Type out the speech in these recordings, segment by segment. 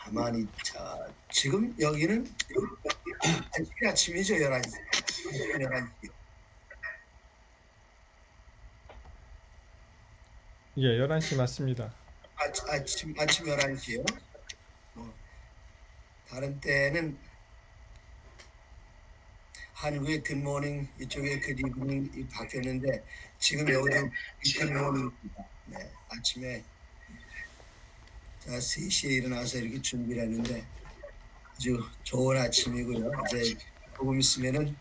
가만히 지금 여기는 아침이죠. 11시. 11시. 예, 11시 맞습니다. 아침 11시요. 다른 때는 한국의 굿모닝, 이쪽에 굿이브닝이 바뀌었는데 지금 여기도 굿모닝입니다. 네, 아침에 3시에 일어나서 이렇게 준비를 했는데 아주 좋은 아침이고요. 이제 조금 있으면은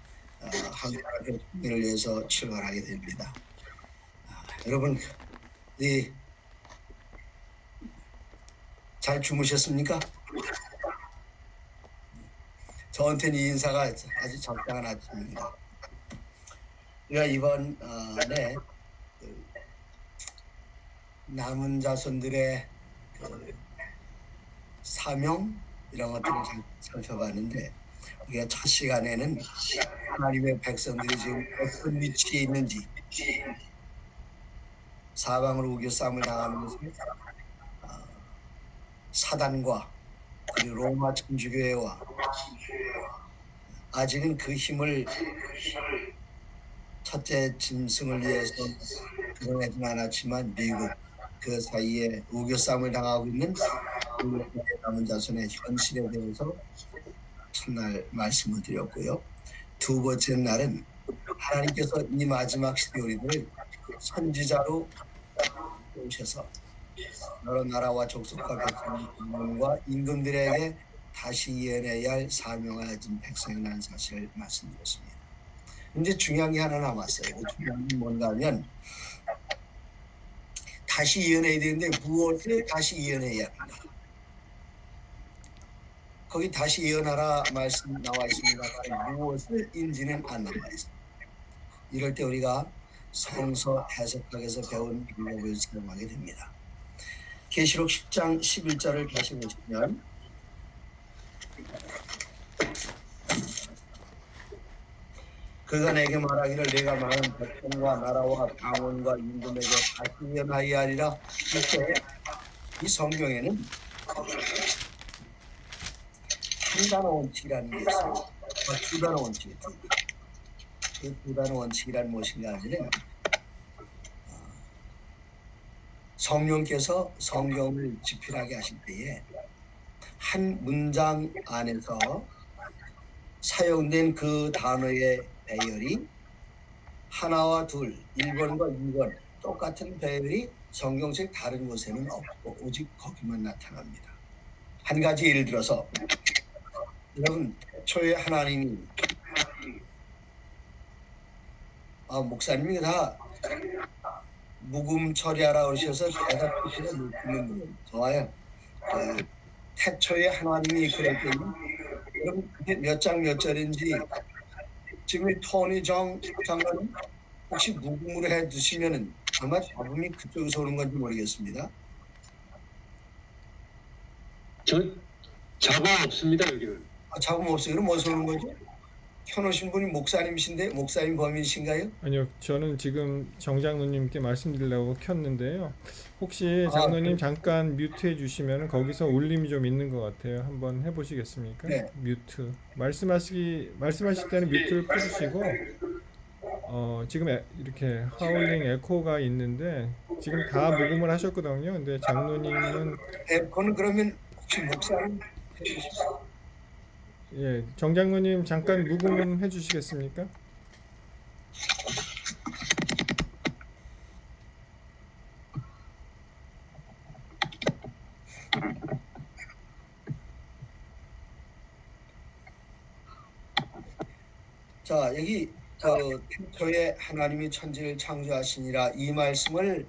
한국 대통령을 위해서 출발하게 됩니다. 여러분, 잘 주무셨습니까? 저한테는 이 인사가 아주 적당한 아침입니다. 우리가 이번에 남은 자손들의 사명 이런 것들을 살펴봤는데 우리가 첫 시간에는 하나님의 백성들이 지금 어떤 위치에 있는지 사방으로 우겨 싸움을 당하면서 사단과 그리고 로마 천주교회와 아직은 그 힘을 첫째 짐승을 위해서 드러내진 않았지만 미국 그 사이에 우겨 싸움을 당하고 있는 남은 자손의 현실에 대해서 첫날 말씀을 드렸고요. 두 번째 날은 하나님께서 이 마지막 시대 우리들을 선지자로 오셔서 여러 나라와 족속과 백성과 임금들에게 다시 예언해야 할 사명을 가진 백성이라는 사실을 말씀드렸습니다. 이제 중요한 게 하나 남았어요. 중요한 게 뭔가 하면 다시 예언해야 되는데 무엇을 다시 예언해야 합니다. 거기 다시 예언하라 말씀 나와 있습니다. 무엇을인지는 안 나와 있습니다. 이럴 때 우리가 성서 해석학에서 배운 방법을 사용하게 됩니다. 계시록 10장 11절을 다시 보시면 그가 내게 말하기를 내가 많은 백성과 나라와 방언과 임금에게 다시 예언하여 하리라. 이때 이 성경에는 한 단어 원칙이라는 게 있어요. 두 단어 원칙. 그 두 단어 원칙이란 무엇인가 하면 성령께서 성경을 집필하게 하실 때에 한 문장 안에서 사용된 그 단어의 배열이 하나와 둘, 1번과 2번 똑같은 배열이 성경책 다른 곳에는 없고 오직 거기만 나타납니다. 한 가지 예를 들어서 여러분 초에 하나님이 목사님이 다 묵음 처리하라 그러셔서 대답하시는 묵음은 좋아요. 태초에 하나님이 그랬더니 여러분 그게 몇 장 몇 절인지 지금 토니 정 장관은 혹시 묵음으로 해두시면은 아마 잡음이 그쪽에서 오는 건지 모르겠습니다. 잡음 없습니다 여기는. 잡음 없어요. 그럼 어디서 오는 거죠? 켜놓으신 분이 목사님이신데 목사님 범인이신가요? 아니요, 저는 지금 정 장로님께 말씀드리려고 켰는데요. 혹시 장로님 잠깐 뮤트 해주시면 거기서 울림이 좀 있는 것 같아요. 한번 해보시겠습니까? 네. 뮤트. 말씀하실 때는 뮤트를 켜주시고 지금 이렇게 하울링 에코가 있는데 지금 다 녹음을 하셨거든요. 근데 장로님은 에코는 그러면 혹시 목사님 해주시죠? 예, 정 장로님 잠깐 녹음 해주시겠습니까? 자, 여기 태초에 하나님이 천지를 창조하시니라 이 말씀을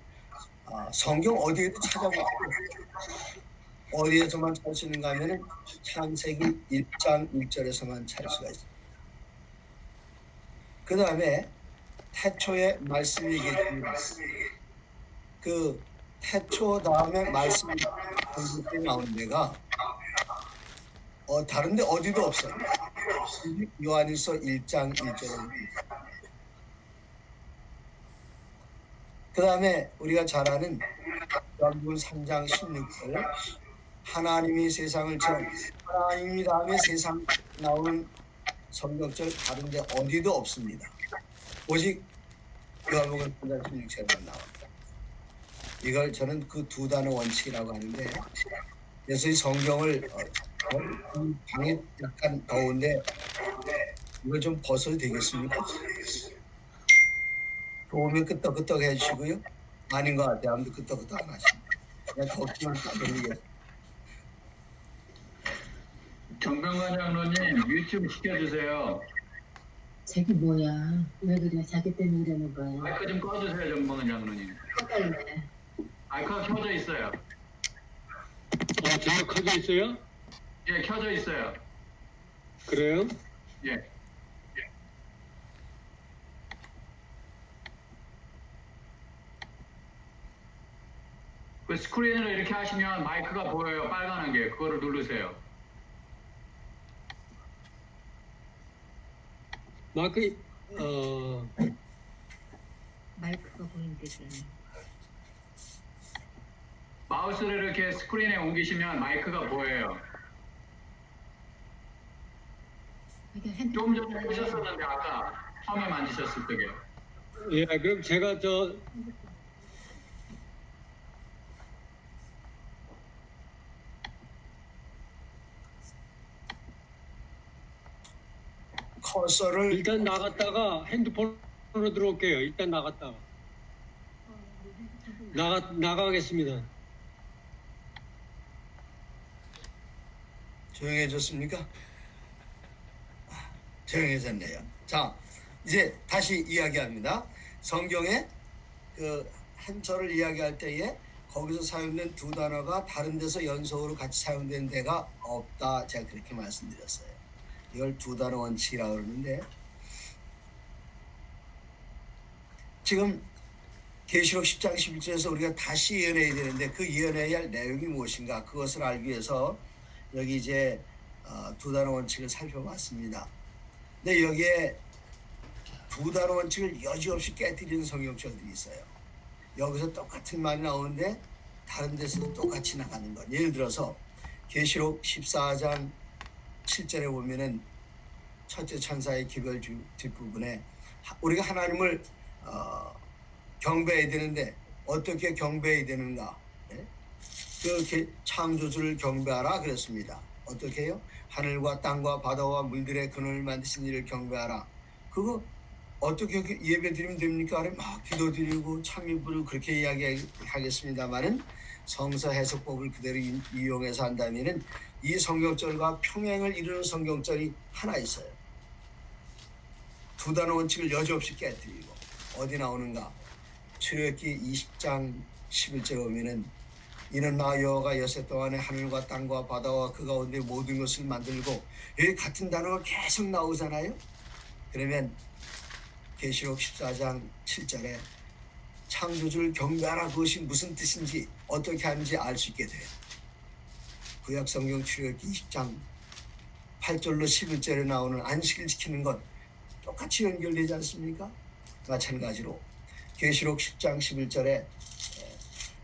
성경 어디에도 찾아보세요. 어디에서만 찾을 수 있는가 하면 창세기 1장 1절에서만 찾을 수가 있습니다. 그 다음에 태초에 말씀이 얘기했습니다. 그 태초 다음에 말씀이 나오는 데가 다른데 어디도 없어요. 요한일서 1장 1절에. 그 다음에 우리가 잘 아는 요한복음 3장 16절 하나님이 세상을 처음 하나님이 다음에 세상 나오는 성경절 다른데 어디도 없습니다. 오직 요한복음 3장 16절만 나옵니다. 이걸 저는 그 두 단어 원칙이라고 하는데, 그래서 이 성경을 방이 약간 더운데 이걸 좀 벗어도 되겠습니까? 좋으면 끄떡끄떡 해주시고요. 아닌 것 같아요. 아무도 끄떡끄떡 안 하십니다. 그냥 덥지만 떠들리겠습니다. 정병관 장로님 뮤트 시켜주세요. 자기 뭐야? 왜 그래? 자기 때문에 그러는 거야. 마이크 좀 꺼주세요, 정병관 장로님. 헷갈리네. 마이크가 켜져 있어요. 제가 켜져 있어요? 예, 켜져 있어요. 그래요? 예. 그 스크린으로 이렇게 하시면 마이크가 보여요. 빨간한 게. 그거를 누르세요. 마이크, 마이크가 보인대잖아. 마우스를 이렇게 스크린에 옮기시면 마이크가 보여요. 이게 좀 전에 핸드폰 보셨었는데 아까 처음에 만지셨을 때게요. 예, 그럼 제가 커서를 일단 나갔다가 핸드폰으로 들어올게요. 일단 나갔다가. 나가겠습니다. 조용해졌습니까? 조용해졌네요. 자, 이제 다시 이야기합니다. 성경에 그 한 절을 이야기할 때에 거기서 사용된 두 단어가 다른 데서 연속으로 같이 사용된 데가 없다. 제가 그렇게 말씀드렸어요. 이걸 두 단어 원칙이라고 그러는데, 지금 계시록 10장 11절에서 우리가 다시 예언해야 되는데 그 예언해야 할 내용이 무엇인가, 그것을 알기 위해서 여기 이제 두 단어 원칙을 살펴봤습니다. 근데 여기에 두 단어 원칙을 여지없이 깨뜨리는 성경절들이 있어요. 여기서 똑같은 말이 나오는데 다른 데서도 똑같이 나가는 것. 예를 들어서 계시록 14장 7절에 보면은 첫째 천사의 기별 뒷부분에 우리가 하나님을 경배해야 되는데 어떻게 경배해야 되는가? 네? 그 창조주를 경배하라 그랬습니다. 어떻게 해요? 하늘과 땅과 바다와 물들의 근원을 만드신 이를 경배하라. 그거 어떻게 예배 드리면 됩니까? 막 기도 드리고 찬미 부르고 그렇게 이야기하겠습니다만은 성서 해석법을 그대로 이용해서 한다면은 이 성경절과 평행을 이루는 성경절이 하나 있어요. 두 단어 원칙을 여지없이 깨뜨리고 어디 나오는가? 출애굽기 20장 11절에 보면은 이는 나 여호와가 여세 동안에 하늘과 땅과 바다와 그 가운데 모든 것을 만들고, 여기 같은 단어가 계속 나오잖아요. 그러면 계시록 14장 7절에 창조주를 경배하라, 그것이 무슨 뜻인지 어떻게 하는지 알 수 있게 돼요. 구약성경 출애굽기 20장 8절로 11절에 나오는 안식을 지키는 것 똑같이 연결되지 않습니까? 마찬가지로 계시록 10장 11절에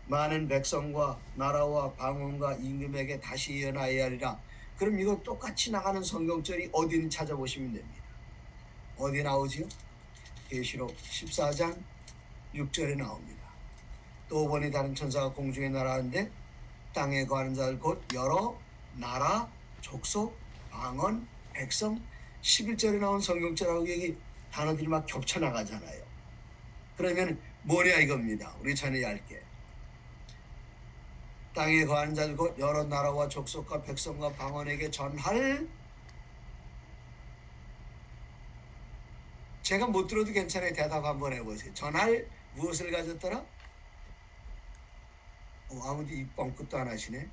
많은 백성과 나라와 방언과 임금에게 다시 예언하여야 하리라. 그럼 이거 똑같이 나가는 성경절이 어디는 찾아보시면 됩니다. 어디 나오지요? 계시록 14장 6절에 나옵니다. 또 보니 다른 천사가 공중에 날아가는데 땅에 거하는 자들 곧 여러 나라, 족속, 방언, 백성, 11절에 나온 성경절하고 여기 단어들이 막 겹쳐 나가잖아요. 그러면 뭐냐 이겁니다. 우리 전에 얇게 땅에 거하는 자들 곧 여러 나라와 족속과 백성과 방언에게 전할, 제가 못 들어도 괜찮아요. 대답 한번 해보세요. 전할 무엇을 가졌더라? 아무도 입 뻥끗도 안 하시네.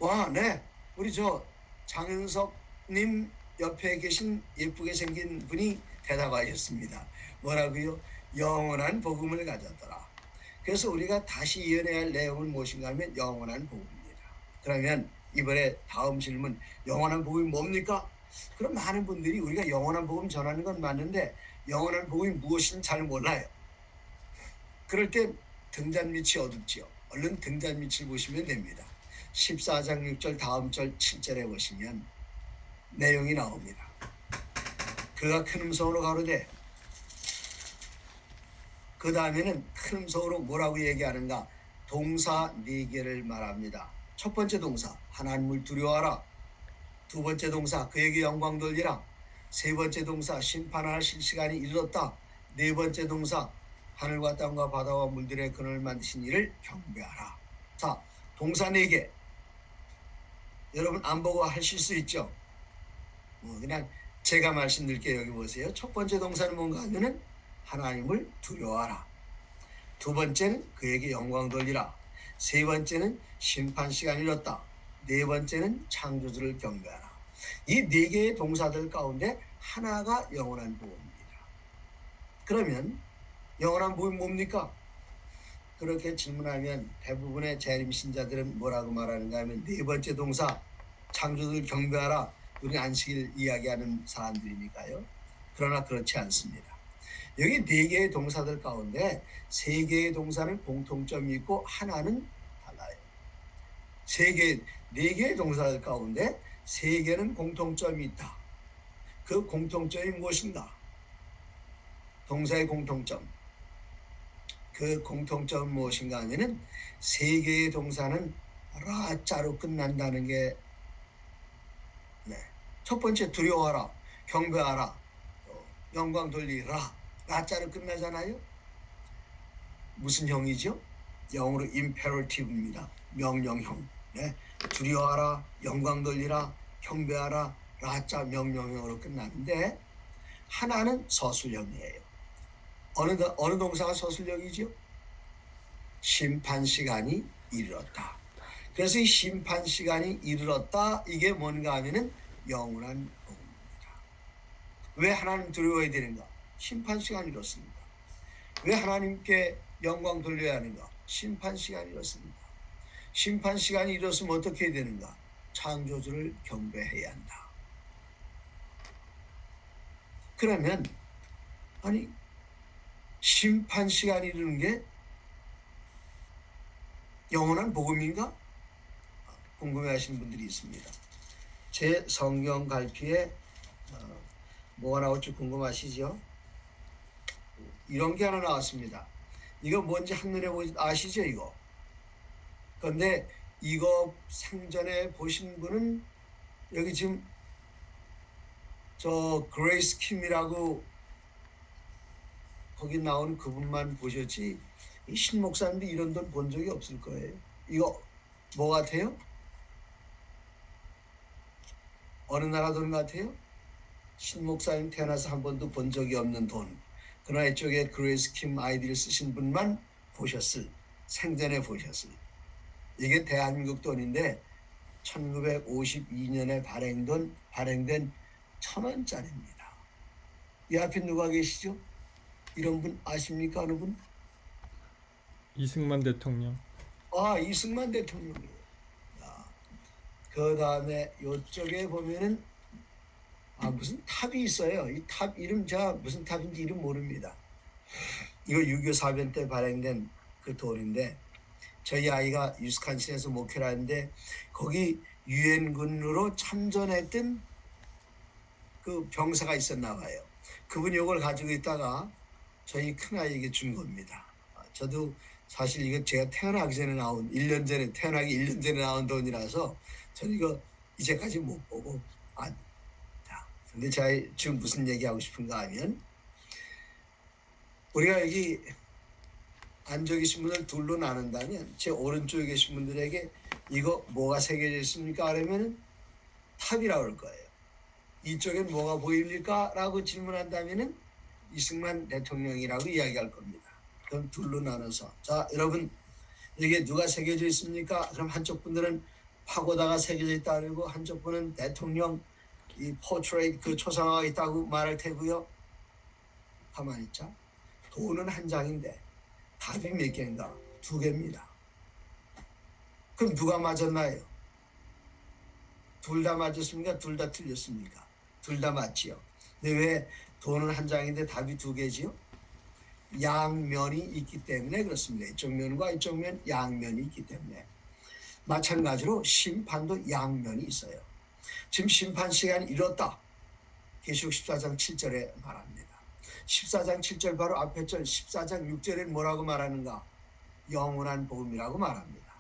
와, 네. 우리 저 장윤석님 옆에 계신 예쁘게 생긴 분이 대답하셨습니다. 뭐라고요? 영원한 복음을 가졌더라. 그래서 우리가 다시 이어내야 할 내용은 무엇인가 하면 영원한 복음입니다. 그러면 이번에 다음 질문, 영원한 복음이 뭡니까? 그럼 많은 분들이 우리가 영원한 복음 전하는 건 맞는데 영원한 복음이 무엇인지 잘 몰라요. 그럴 때 등잔 밑이 어둡지요. 얼른 등잔 밑을 보시면 됩니다. 14장 6절 다음 절 7절에 보시면 내용이 나옵니다. 그가 큰 음성으로 가로되, 그 다음에는 큰 음성으로 뭐라고 얘기하는가? 동사 4개를 말합니다. 첫 번째 동사 하나님을 두려워하라. 두 번째 동사 그에게 영광 돌리라. 세 번째 동사 심판하실 시간이 이르렀다. 네 번째 동사 하늘과 땅과 바다와 물들의 근원을 만드신 이를 경배하라. 자, 동사 4개. 여러분 안 보고 하실 수 있죠? 그냥 제가 말씀드릴게요. 여기 보세요. 첫 번째 동사는 뭔가 하면은 하나님을 두려워하라. 두 번째는 그에게 영광 돌리라. 세 번째는 심판 시간이 이렀다. 네 번째는 창조주를 경배하라. 이 4개의 동사들 가운데 하나가 영원한 복음입니다. 그러면 영원한 복음이 뭡니까? 그렇게 질문하면 대부분의 재림 신자들은 뭐라고 말하는가 하면 네 번째 동사 창조주를 경배하라. 우리 안식일 이야기하는 사람들이니까요. 그러나 그렇지 않습니다. 여기 4개의 동사들 가운데 3개의 동사는 공통점이 있고 하나는 달라요. 4개의 동사들 가운데 3개는 공통점이 있다. 그 공통점이 무엇인가? 동사의 공통점. 그 공통점은 무엇인가 하면은 3개의 동사는 라자로 끝난다는 게 첫 번째 두려워하라, 경배하라, 영광 돌리라. 라자로 끝나잖아요. 무슨 형이죠? 영어로 imperative입니다. 명령형. 두려워하라, 영광 돌리라, 경배하라, 라자 명령형으로 끝나는데 하나는 서술형이에요. 어느 동사가 서술형이죠? 심판 시간이 이르렀다. 그래서 이 심판 시간이 이르렀다. 이게 뭔가 하면은 영원한 복음입니다. 왜 하나님 두려워해야 되는가? 심판 시간이 이렇습니다. 왜 하나님께 영광 돌려야 하는가? 심판 시간이 이렇습니다. 심판 시간이 이렇으면 어떻게 해야 되는가? 창조주를 경배해야 한다. 그러면 아니 심판 시간이 이르는 게 영원한 복음인가? 궁금해하시는 분들이 있습니다. 제 성경 갈피에 뭐가 나올지 궁금하시죠? 이런 게 하나 나왔습니다. 이거 뭔지 한눈에 아시죠? 이거. 그런데 이거 생전에 보신 분은 여기 지금 저 그레이스 킴이라고 거기 나오는 그분만 보셨지 이 신목사님도 이런 돈 본 적이 없을 거예요. 이거 뭐 같아요? 어느 나라 돈 같아요? 신목사님 태어나서 한 번도 본 적이 없는 돈. 그러나 이쪽에 그레이스 킴 아이디를 쓰신 분만 보셨을, 생전에 보셨을. 이게 대한민국 돈인데 1952년에 발행된 1,000원짜리입니다. 이 앞에 누가 계시죠? 이런 분 아십니까? 어느 분? 이승만 대통령. 아, 이승만 대통령이에요. 그 다음에 이쪽에 보면은 무슨 탑이 있어요. 이 탑 이름 제가 무슨 탑인지 이름 모릅니다. 이거 6.25 사변 때 발행된 그 돌인데 저희 아이가 유스칸신에서 목회를 하는데 거기 유엔군으로 참전했던 그 병사가 있었나 봐요. 그분이 이걸 가지고 있다가 저희 큰아이에게 준 겁니다. 저도 사실 이거 제가 태어나기 전에 나온 1년 전에 태어나기 1년 전에 나온 돈이라서 저는 이거 이제까지 못 보고 근데 제가 지금 무슨 얘기하고 싶은가 하면 우리가 여기 앉아 계신 분을 둘로 나눈다면 제 오른쪽에 계신 분들에게 이거 뭐가 새겨져 있습니까? 그러면 탑이라고 할 거예요. 이쪽엔 뭐가 보입니까? 라고 질문한다면 이승만 대통령이라고 이야기할 겁니다. 그럼 둘로 나눠서 자 여러분 여기에 누가 새겨져 있습니까? 그럼 한쪽 분들은 파고다가 새겨져 있다 그러고 한쪽 분은 대통령 이 포트레이트 그 초상화가 있다고 말할 테고요. 가만히 있자. 돈은 한 장인데 답이 몇 개인가? 2개입니다. 그럼 누가 맞았나요? 둘 다 맞았습니까? 둘 다 틀렸습니까? 둘 다 맞지요. 근데 왜 돈은 한 장인데 답이 2개지요? 양면이 있기 때문에 그렇습니다. 이쪽 면과 이쪽 면 양면이 있기 때문에 마찬가지로 심판도 양면이 있어요. 지금 심판 시간이 이렇다. 계시록 14장 7절에 말합니다. 14장 7절 바로 앞에 절 14장 6절에 뭐라고 말하는가? 영원한 복음이라고 말합니다.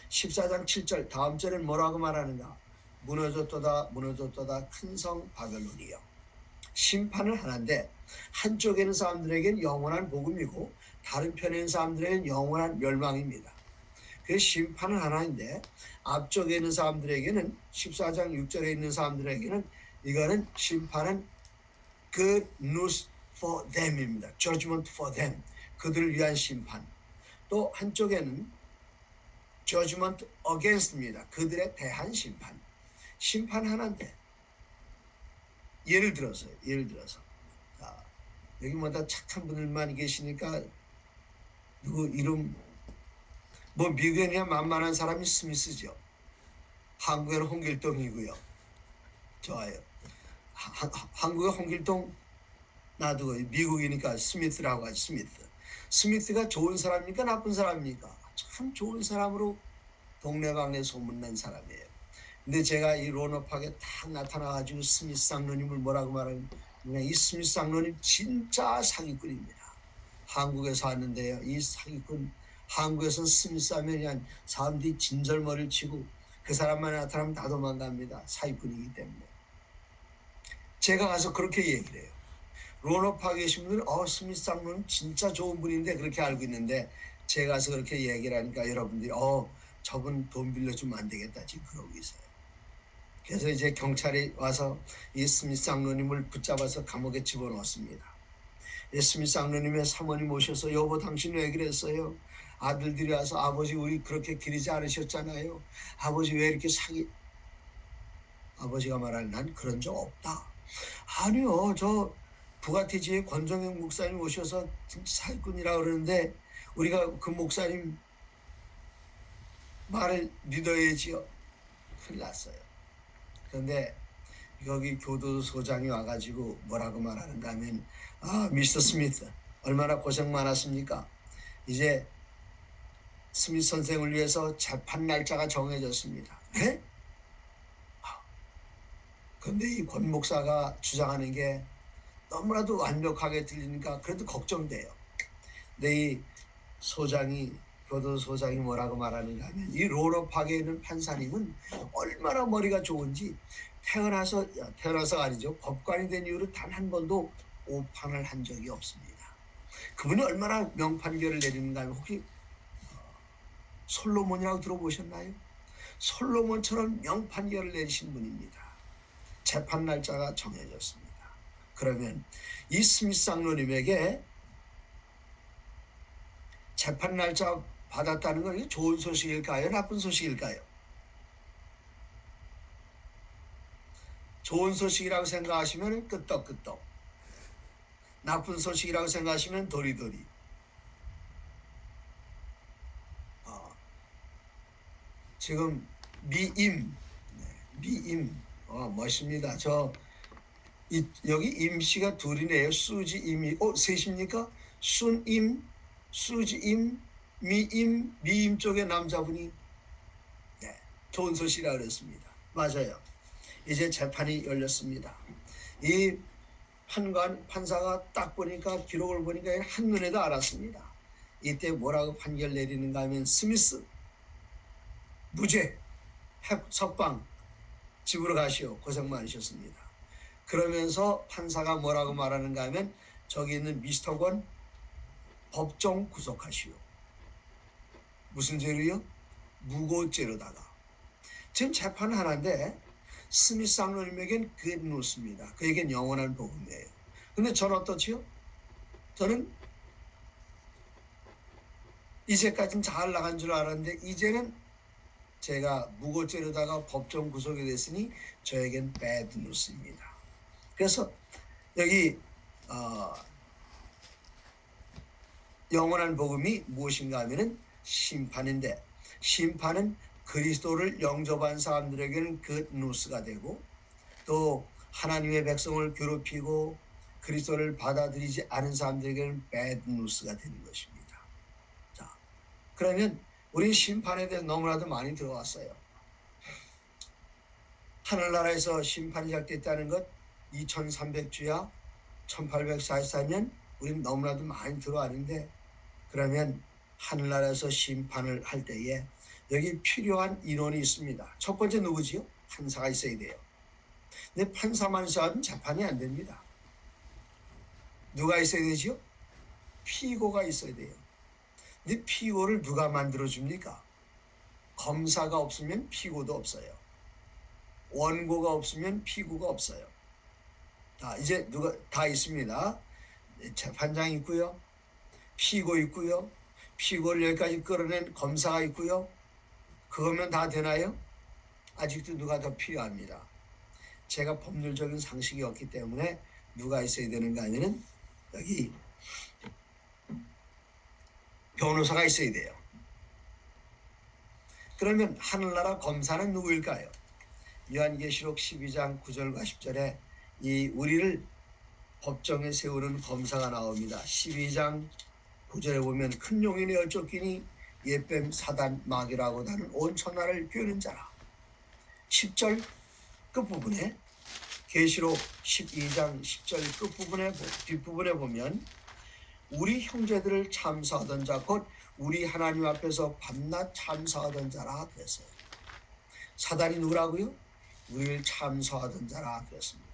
14장 7절 다음 절엔 뭐라고 말하는가? 무너졌도다 무너졌도다 큰 성 바벨론이요. 심판을 하는데 한쪽에 있는 사람들에게는 영원한 복음이고 다른 편에 있는 사람들에게는 영원한 멸망입니다. 그래서 심판을 하나인데 앞쪽에 있는 사람들에게는 14장 6절에 있는 사람들에게는 이거는 심판은 good news for them입니다. judgment for them. 그들을 위한 심판. 또 한쪽에는 judgment against입니다. 그들에 대한 심판. 심판 하나인데 예를 들어서 여기 뭐다 착한 분들만 계시니까 누구 이름 뭐 미국에 그냥 만만한 사람이 스미스죠. 한국에는 홍길동이고요. 좋아요. 한국의 홍길동 놔두고 미국이니까 스미스라고 하죠. 스미스가 좋은 사람입니까? 나쁜 사람입니까? 참 좋은 사람으로 동네방네 소문난 사람이에요. 근데 제가 이 론업학에 딱 나타나가지고 스미스 장로님을 뭐라고 말하면 이 스미스 장로님 진짜 사기꾼입니다. 한국에서 왔는데요. 이 사기꾼 한국에서는 스미스 하면 그냥 사람들이 진절머리를 치고 그 사람만 나타나면 다 도망갑니다. 사기꾼이기 때문에. 제가 가서 그렇게 얘기를 해요. 론업학에 계신 분들은 스미스 장로님 진짜 좋은 분인데 그렇게 알고 있는데 제가 가서 그렇게 얘기를 하니까 여러분들이 저분 돈 빌려주면 안 되겠다 지금 그러고 있어요. 그래서 이제 경찰이 와서 이 스미스 장로님을 붙잡아서 감옥에 집어넣었습니다. 스미스 장로님의 사모님 오셔서 여보 당신 왜 그랬어요? 아들들이 와서 아버지 우리 그렇게 기르지 않으셨잖아요. 아버지 왜 이렇게 아버지가 말하는 난 그런 적 없다. 아니요 저 부가티지의 권정영 목사님 오셔서 사기꾼이라고 그러는데 우리가 그 목사님 말을 믿어야지요. 큰일 났어요. 그런데 여기 교도소장이 와가지고 뭐라고 말하는가 하면 미스터 스미스 얼마나 고생 많았습니까? 이제 스미스 선생을 위해서 재판 날짜가 정해졌습니다. 네? 그런데 이 권 목사가 주장하는 게 너무나도 완벽하게 들리니까 그래도 걱정돼요. 근데 이 교도소장이 뭐라고 말하는가 하면 이 론업학에 있는 판사님은 얼마나 머리가 좋은지 태어나서 아니죠. 법관이 된 이후로 단 한 번도 오판을 한 적이 없습니다. 그분이 얼마나 명판결을 내리는가 하면 혹시 솔로몬이라고 들어보셨나요? 솔로몬처럼 명판결을 내리신 분입니다. 재판 날짜가 정해졌습니다. 그러면 이 스미스 장로님에게 재판 날짜 받았다는 건 좋은 소식일까요? 나쁜 소식일까요? 좋은 소식이라고 생각하시면 끄떡끄떡, 나쁜 소식이라고 생각하시면 도리도리. 지금 미임 멋있습니다. 여기 임씨가 둘이네요. 수지 임이 셋입니까? 순임, 수지임, 미임 쪽의 남자분이 좋은 소식이라 그랬습니다. 맞아요. 이제 재판이 열렸습니다. 이 판사가 딱 보니까 기록을 보니까 한눈에도 알았습니다. 이때 뭐라고 판결 내리는가 하면 스미스 무죄, 석방, 집으로 가시오. 고생 많으셨습니다. 그러면서 판사가 뭐라고 말하는가 하면 저기 있는 미스터 권 법정 구속하시오. 무슨 죄로요? 무고죄로다가. 지금 재판 하나인데 스미스 장로님에겐 good news입니다. 그에겐 영원한 복음이에요. 근데 저는 어떻지요? 저는 이제까지는 잘 나간 줄 알았는데 이제는 제가 무고죄로다가 법정 구속이 됐으니 저에겐 bad news입니다. 그래서 여기 영원한 복음이 무엇인가 하면은 심판인데 심판은 그리스도를 영접한 사람들에게는 good news가 되고 또 하나님의 백성을 괴롭히고 그리스도를 받아들이지 않은 사람들에게는 배드 뉴스가 되는 것입니다. 자, 그러면 우리 심판에 대해서 너무나도 많이 들어왔어요. 하늘나라에서 심판이 시작됐다는 것 2300주야 1844년 우리는 너무나도 많이 들어왔는데, 그러면 하늘나라에서 심판을 할 때에 여기 필요한 인원이 있습니다. 첫 번째 누구지요? 판사가 있어야 돼요. 근데 판사만 있어도 재판이 안 됩니다. 누가 있어야 되지요? 피고가 있어야 돼요. 근데 피고를 누가 만들어줍니까? 검사가 없으면 피고도 없어요. 원고가 없으면 피고가 없어요. 자, 이제 누가 다 있습니다. 재판장 있고요. 피고 있고요. 피고를 여기까지 끌어낸 검사가 있고요. 그거면 다 되나요? 아직도 누가 더 필요합니다. 제가 법률적인 상식이 없기 때문에 누가 있어야 되는가 하면은 여기 변호사가 있어야 돼요. 그러면 하늘나라 검사는 누구일까요? 요한계시록 12장 9절과 10절에 이 우리를 법정에 세우는 검사가 나옵니다. 12장 9절에 보면 큰 용인의 얼쫓기니 옛뱀 사단 마귀라고 하는 온 천하를 꿰는 자라. 10절 끝부분에 계시록 12장 10절 끝부분에 뒷부분에 보면 우리 형제들을 참사하던 자 곧 우리 하나님 앞에서 밤낮 참사하던 자라 그랬어요. 사단이 누구라고요? 우리를 참사하던 자라 그랬습니다.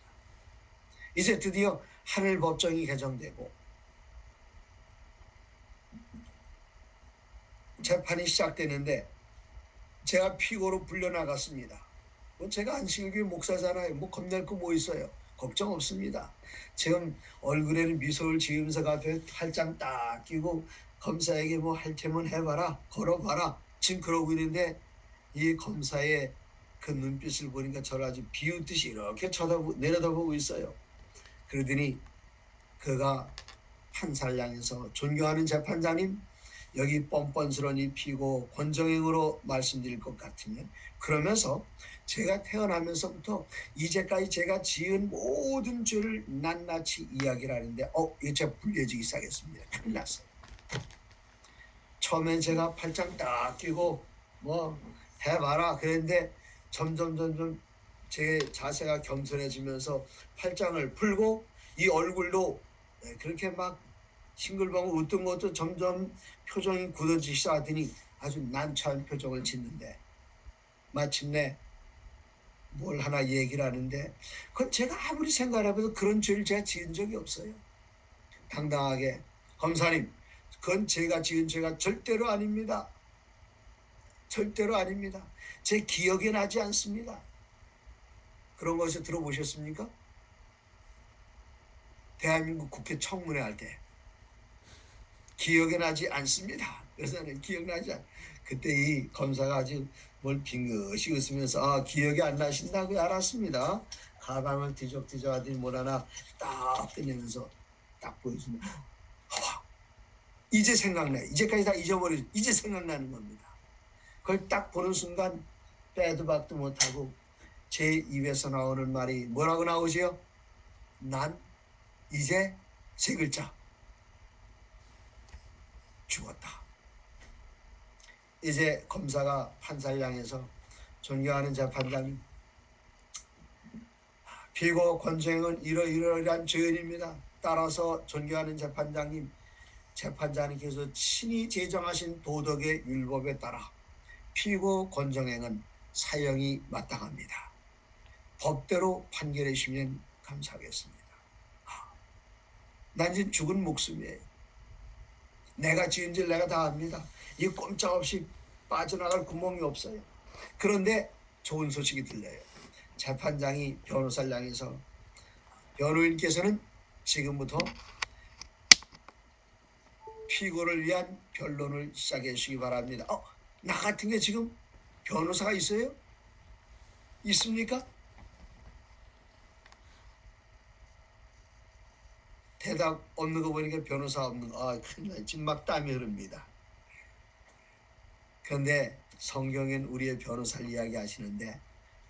이제 드디어 하늘 법정이 개정되고 재판이 시작되는데 제가 피고로 불려나갔습니다. 제가 안식일교회 목사잖아요. 뭐 겁낼 거 뭐 있어요. 걱정 없습니다. 지금 얼굴에는 미소를 지으면서 앞에 팔짱 딱 끼고 검사에게 뭐 할 테면 해봐라, 걸어봐라, 지금 그러고 있는데 이 검사의 그 눈빛을 보니까 저를 아주 비웃듯이 이렇게 내려다보고 있어요. 그러더니 그가 판사를 향해서 존경하는 재판장님, 여기 뻔뻔스러운 이 피고 권정행으로 말씀드릴 것 같으면, 그러면서 제가 태어나면서부터 이제까지 제가 지은 모든 죄를 낱낱이 이야기를 하는데 이거 제가 불려지기 시작했습니다. 큰일 났어요. 처음엔 제가 팔짱 딱 끼고 뭐 해봐라 그랬는데 점점 제 자세가 겸손해지면서 팔짱을 풀고 이 얼굴도 그렇게 막 싱글벙글 웃던 것도 점점 표정이 굳어지기 시작하더니 아주 난처한 표정을 짓는데 마침내 뭘 하나 얘기를 하는데 그건 제가 아무리 생각해봐도 그런 죄를 제가 지은 적이 없어요. 당당하게 검사님, 그건 제가 지은 죄가 절대로 아닙니다. 절대로 아닙니다. 제 기억에 나지 않습니다. 그런 것을 들어보셨습니까? 대한민국 국회 청문회 할 때 기억에 나지 않습니다. 그래서 나는 기억나지 않. 그때 이 검사가 아주 뭘 빙긋이 웃으면서 기억이 안 나신다고 알았습니다. 가방을 뒤적뒤적 하더니 뭘 하나 딱 꺼내면서 딱 보여주면 이제 생각나요. 이제까지 다 잊어버리죠. 이제 생각나는 겁니다. 그걸 딱 보는 순간 빼도 박도 못하고 제 입에서 나오는 말이 뭐라고 나오지요? 난 이제 세 글자. 죽었다. 이제 검사가 판사를 향해서 존경하는 재판장님, 피고 권정행은 이러이러한 죄인입니다. 따라서 존경하는 재판장님, 재판장님께서 친히 제정하신 도덕의 율법에 따라 피고 권정행은 사형이 마땅합니다. 법대로 판결해 주시면 감사하겠습니다. 난 지금 죽은 목숨이에요. 내가 지은 죄를 내가 다 압니다. 이 꼼짝없이 빠져나갈 구멍이 없어요. 그런데 좋은 소식이 들려요. 재판장이 변호사를 향해서 변호인께서는 지금부터 피고를 위한 변론을 시작해 주시기 바랍니다. 나 같은 게 지금 변호사가 있어요? 있습니까? 대답 없는 거 보니까 변호사 없는 거. 큰일 나. 지금 막 땀이 흐릅니다. 그런데 성경엔 우리의 변호사를 이야기하시는데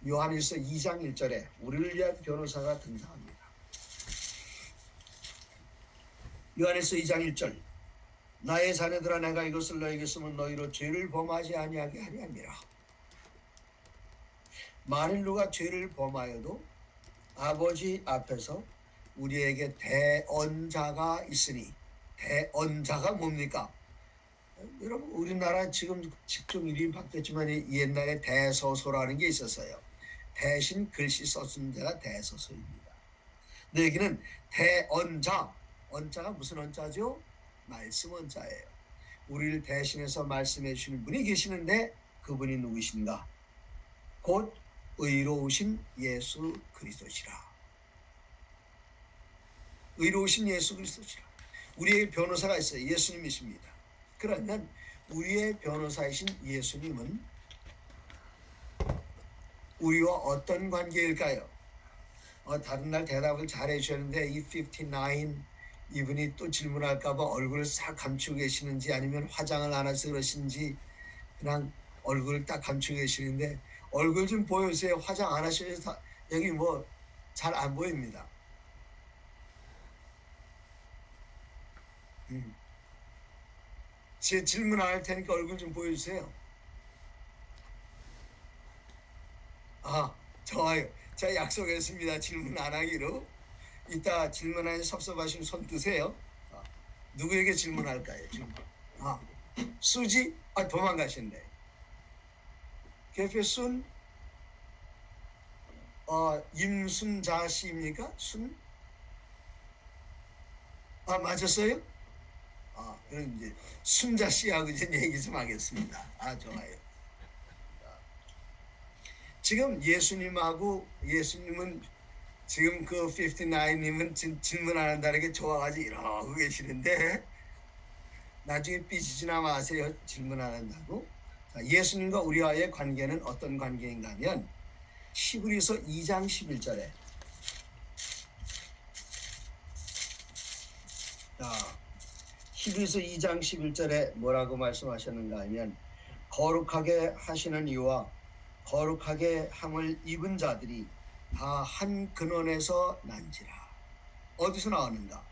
요한일서 2장 1절에 우리를 위한 변호사가 등장합니다. 요한에서 2장 1절 나의 자녀들아 내가 이것을 너에게 쓰면 너희로 죄를 범하지 아니하게 하리 함이라. 만일 누가 죄를 범하여도 아버지 앞에서 우리에게 대언자가 있으니, 대언자가 뭡니까? 여러분 우리나라 지금 직종 이름이 바뀌었지만 옛날에 대서소라는 게 있었어요. 대신 글씨 썼은 데가 대서소입니다. 근데 여기는 대언자, 언자가 무슨 언자죠? 말씀 언자예요. 우리를 대신해서 말씀해 주시는 분이 계시는데 그분이 누구신가? 곧 의로우신 예수 그리스도시라. 의로우신 예수 그리스도시라. 우리의 변호사가 있어요. 예수님이십니다. 그러면 우리의 변호사이신 예수님은 우리와 어떤 관계일까요? 다른 날 대답을 잘 해주셨는데 이 59 이분이 또 질문할까봐 얼굴을 싹 감추고 계시는지 아니면 화장을 안 해서 그러신지 그냥 얼굴을 딱 감추고 계시는데 얼굴 좀 보여주세요. 화장 안 하셔서 여기 뭐 잘 안 보입니다. 제 질문 안 할 테니까 얼굴 좀 보여주세요. 좋아요. 제가 약속했습니다. 질문 안 하기로. 이따 질문하니 섭섭하시면 손 드세요. 누구에게 질문할까요? 질문. 수지? 도망가신대. 개표순? 임순자 씨입니까? 순? 맞았어요? 그럼 이제 순자 씨하고 이제 얘기 좀 하겠습니다. 좋아요. 지금 예수님은 지금 그 59님은 질문 안 한다는 게 좋아가지고 이러고 계시는데 나중에 삐지지나 마세요. 질문 안 한다고. 예수님과 우리와의 관계는 어떤 관계인가 하면 히브리서 2장 11절에 히브리서 2장 11절에 뭐라고 말씀하셨는가 하면 거룩하게 하시는 이와 거룩하게 함을 입은 자들이 다 한 근원에서 난지라. 어디서 나왔는가?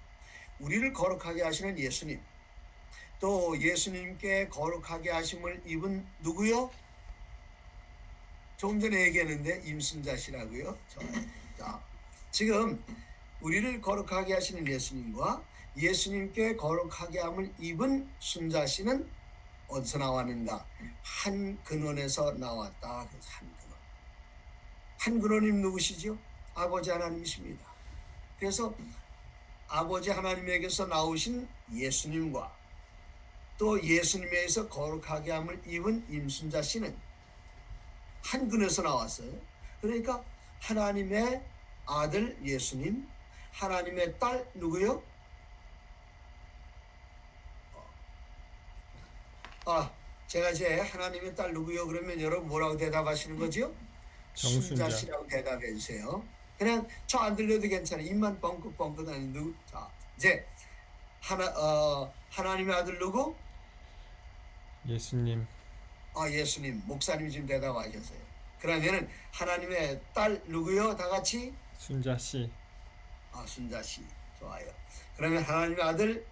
우리를 거룩하게 하시는 예수님, 또 예수님께 거룩하게 하심을 입은 누구요? 조금 전에 얘기했는데 임순자 씨라고요. 자, 지금 우리를 거룩하게 하시는 예수님과 예수님께 거룩하게 함을 입은 순자 씨는 어디서 나왔는가? 한 근원에서 나왔다. 그래서 한 근원. 한 근원님 누구시죠? 아버지 하나님이십니다. 그래서 아버지 하나님에게서 나오신 예수님과 또 예수님에게서 거룩하게 함을 입은 임순자 씨는 한 근원에서 나왔어요. 그러니까 하나님의 아들 예수님, 하나님의 딸 누구요? 제가 이제 하나님의 딸 누구요? 그러면 여러분 뭐라고 대답하시는 거죠? 정순자 씨라고 대답해 주세요. 그냥 저 안 들려도 괜찮아요. 입만 뻥긋뻥긋 하는 누구? 자, 이제 하나님의 아들 누구? 예수님. 예수님. 목사님 지금 대답하셨어요. 그러면은 하나님의 딸 누구요? 다 같이? 순자 씨. 순자 씨. 좋아요. 그러면 하나님의 아들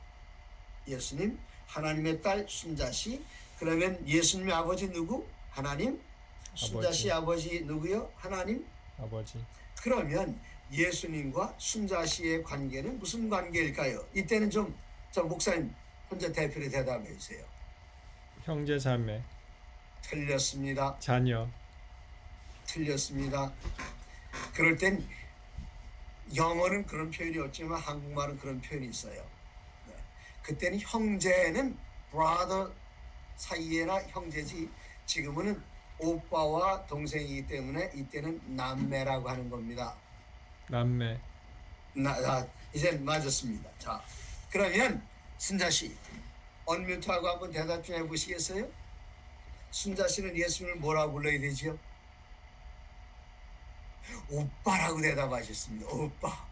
예수님, 하나님의 딸 순자 씨. 그러면 예수님의 아버지 누구? 하나님. 순자 씨 아버지 누구요? 하나님. 아버지. 그러면 예수님과 순자 씨의 관계는 무슨 관계일까요? 이때는 좀 목사님 혼자 대표로 대답해 주세요. 형제 자매. 틀렸습니다. 자녀. 틀렸습니다. 그럴 땐 영어는 그런 표현이 없지만 한국말은 그런 표현이 있어요. 그때는 형제는 brother 사이에나 형제지, 지금은 오빠와 동생이기 때문에 이때는 남매라고 하는 겁니다. 남매. 이제 맞았습니다. 자, 그러면 순자 씨 언뮤트하고 한번 대답 좀 해보시겠어요? 순자 씨는 예수님을 뭐라고 불러야 되지요? 오빠라고 대답하셨습니다. 오빠.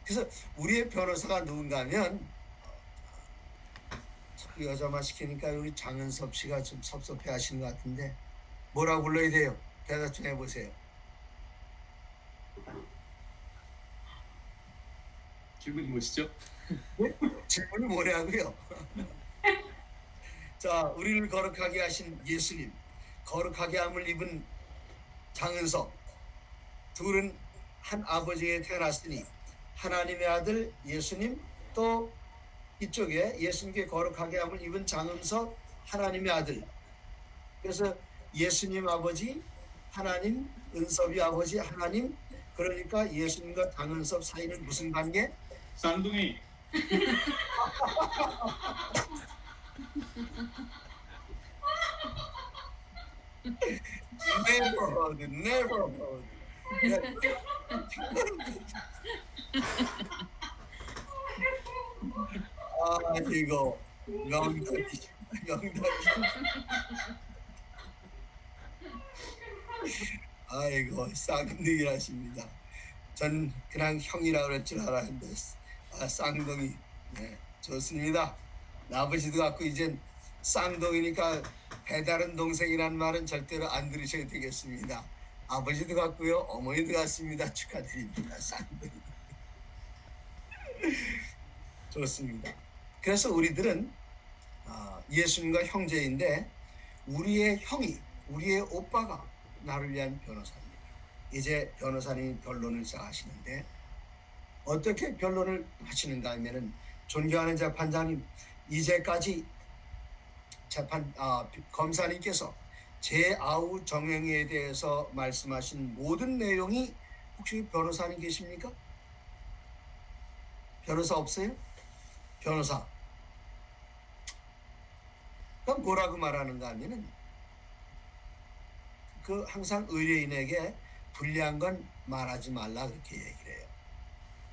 그래서 우리의 변호사가 누군가 하면 여자만 시키니까 우리 장은섭 씨가 좀 섭섭해 하시는 것 같은데 뭐라고 불러야 돼요? 대답 좀 해보세요. 질문이 뭐시죠? 질문이 뭐냐고요? 자, 우리를 거룩하게 하신 예수님, 거룩하게 함을 입은 장은석, 둘은 한 아버지에 태어났으니 하나님의 아들 예수님, 또 이쪽에 예수님께 거룩하게 함을 입은 장은석, 하나님의 아들. 그래서 예수님 아버지, 하나님, 은섭이 아버지, 하나님. 그러니까 예수님과 장은섭 사이는 무슨 관계? 쌍둥이. Never heard, never heard. 아, 이거 명답이죠. 명답이죠. 아이고, 쌍둥이라십니다. 전 그냥 형이라 그럴 줄 알았는데, 쌍둥이. 네, 좋습니다. 아버지도 갖고 이젠 쌍둥이니까 배다른 동생이란 말은 절대로 안 들으셔야 되겠습니다. 아버지도 같고요, 어머니도 같습니다. 축하드립니다. 쌍둥이. 좋습니다. 그래서 우리들은 예수님과 형제인데 우리의 형이, 우리의 오빠가 나를 위한 변호사입니다. 이제 변호사님 변론을 시작하시는데 어떻게 변론을 하시는가 하면은 존경하는 재판장님, 이제까지 검사님께서 제 아우 정행에 대해서 말씀하신 모든 내용이 혹시 변호사님 계십니까? 변호사 없어요? 변호사. 그럼 뭐라고 말하는가 하면은 그 항상 의뢰인에게 불리한 건 말하지 말라 그렇게 얘기를 해요.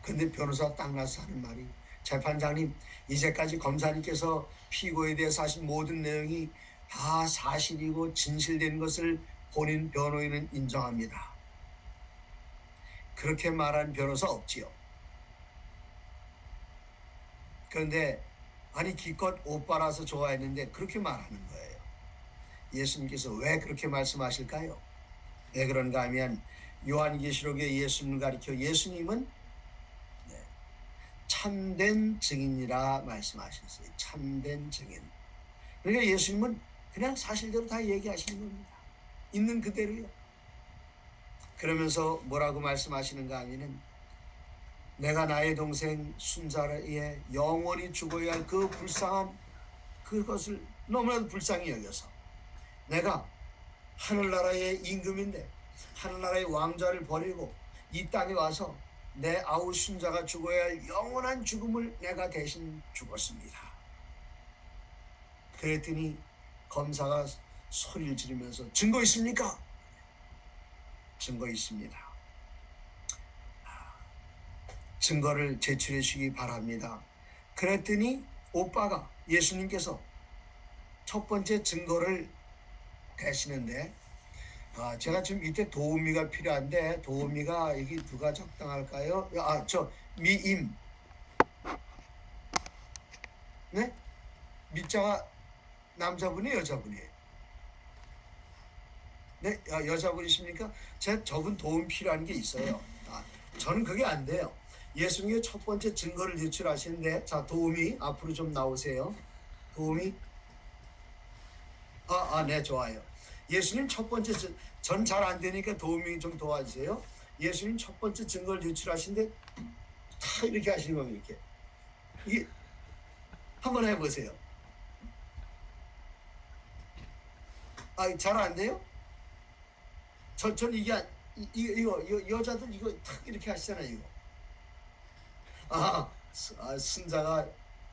근데 변호사 딱 나서 하는 말이, 재판장님, 이제까지 검사님께서 피고에 대해서 하신 모든 내용이 다 사실이고 진실된 것을 본인 변호인은 인정합니다. 그렇게 말한 변호사 없지요. 그런데 아니 기껏 오빠라서 좋아했는데 그렇게 말하는 거예요. 예수님께서 왜 그렇게 말씀하실까요? 왜 그런가 하면 요한계시록에 예수님을 가리켜 예수님은 참된 증인이라 말씀하셨어요. 참된 증인. 그러니까 예수님은 그냥 사실대로 다 얘기하시는 겁니다. 있는 그대로요. 그러면서 뭐라고 말씀하시는가 하면은 내가 나의 동생 순자의 영원히 죽어야 할 그 불쌍한 그것을 너무나도 불쌍히 여겨서 내가 하늘나라의 임금인데 하늘나라의 왕좌를 버리고 이 땅에 와서 내 아우 순자가 죽어야 할 영원한 죽음을 내가 대신 죽었습니다. 그랬더니 검사가 소리를 지르면서 증거 있습니까? 증거 있습니다. 증거를 제출해 주시기 바랍니다. 그랬더니 오빠가 예수님께서 첫 번째 증거를 대시는데 제가 지금 밑에 도우미가 필요한데 도우미가 여기 누가 적당할까요? 저 미임. 네? 미자가 남자분이에요, 여자분이에요? 네, 여자분이십니까? 저분 도움 필요한 게 있어요. 저는 그게 안 돼요. 예수님의 첫 번째 증거를 제출하시는데, 자, 도우미 앞으로 좀 나오세요. 도우미. 네, 좋아요. 예수님 첫 번째 전 잘 안 되니까 도우미 좀 도와주세요. 예수님 첫 번째 증거를 제출하시는데 다 이렇게 하시는 겁니다. 이렇게. 이게 한번 해보세요. 잘 안 돼요? 전 이게 이거 여자들 이거 탁 이렇게 하시잖아요. 이거. 순자가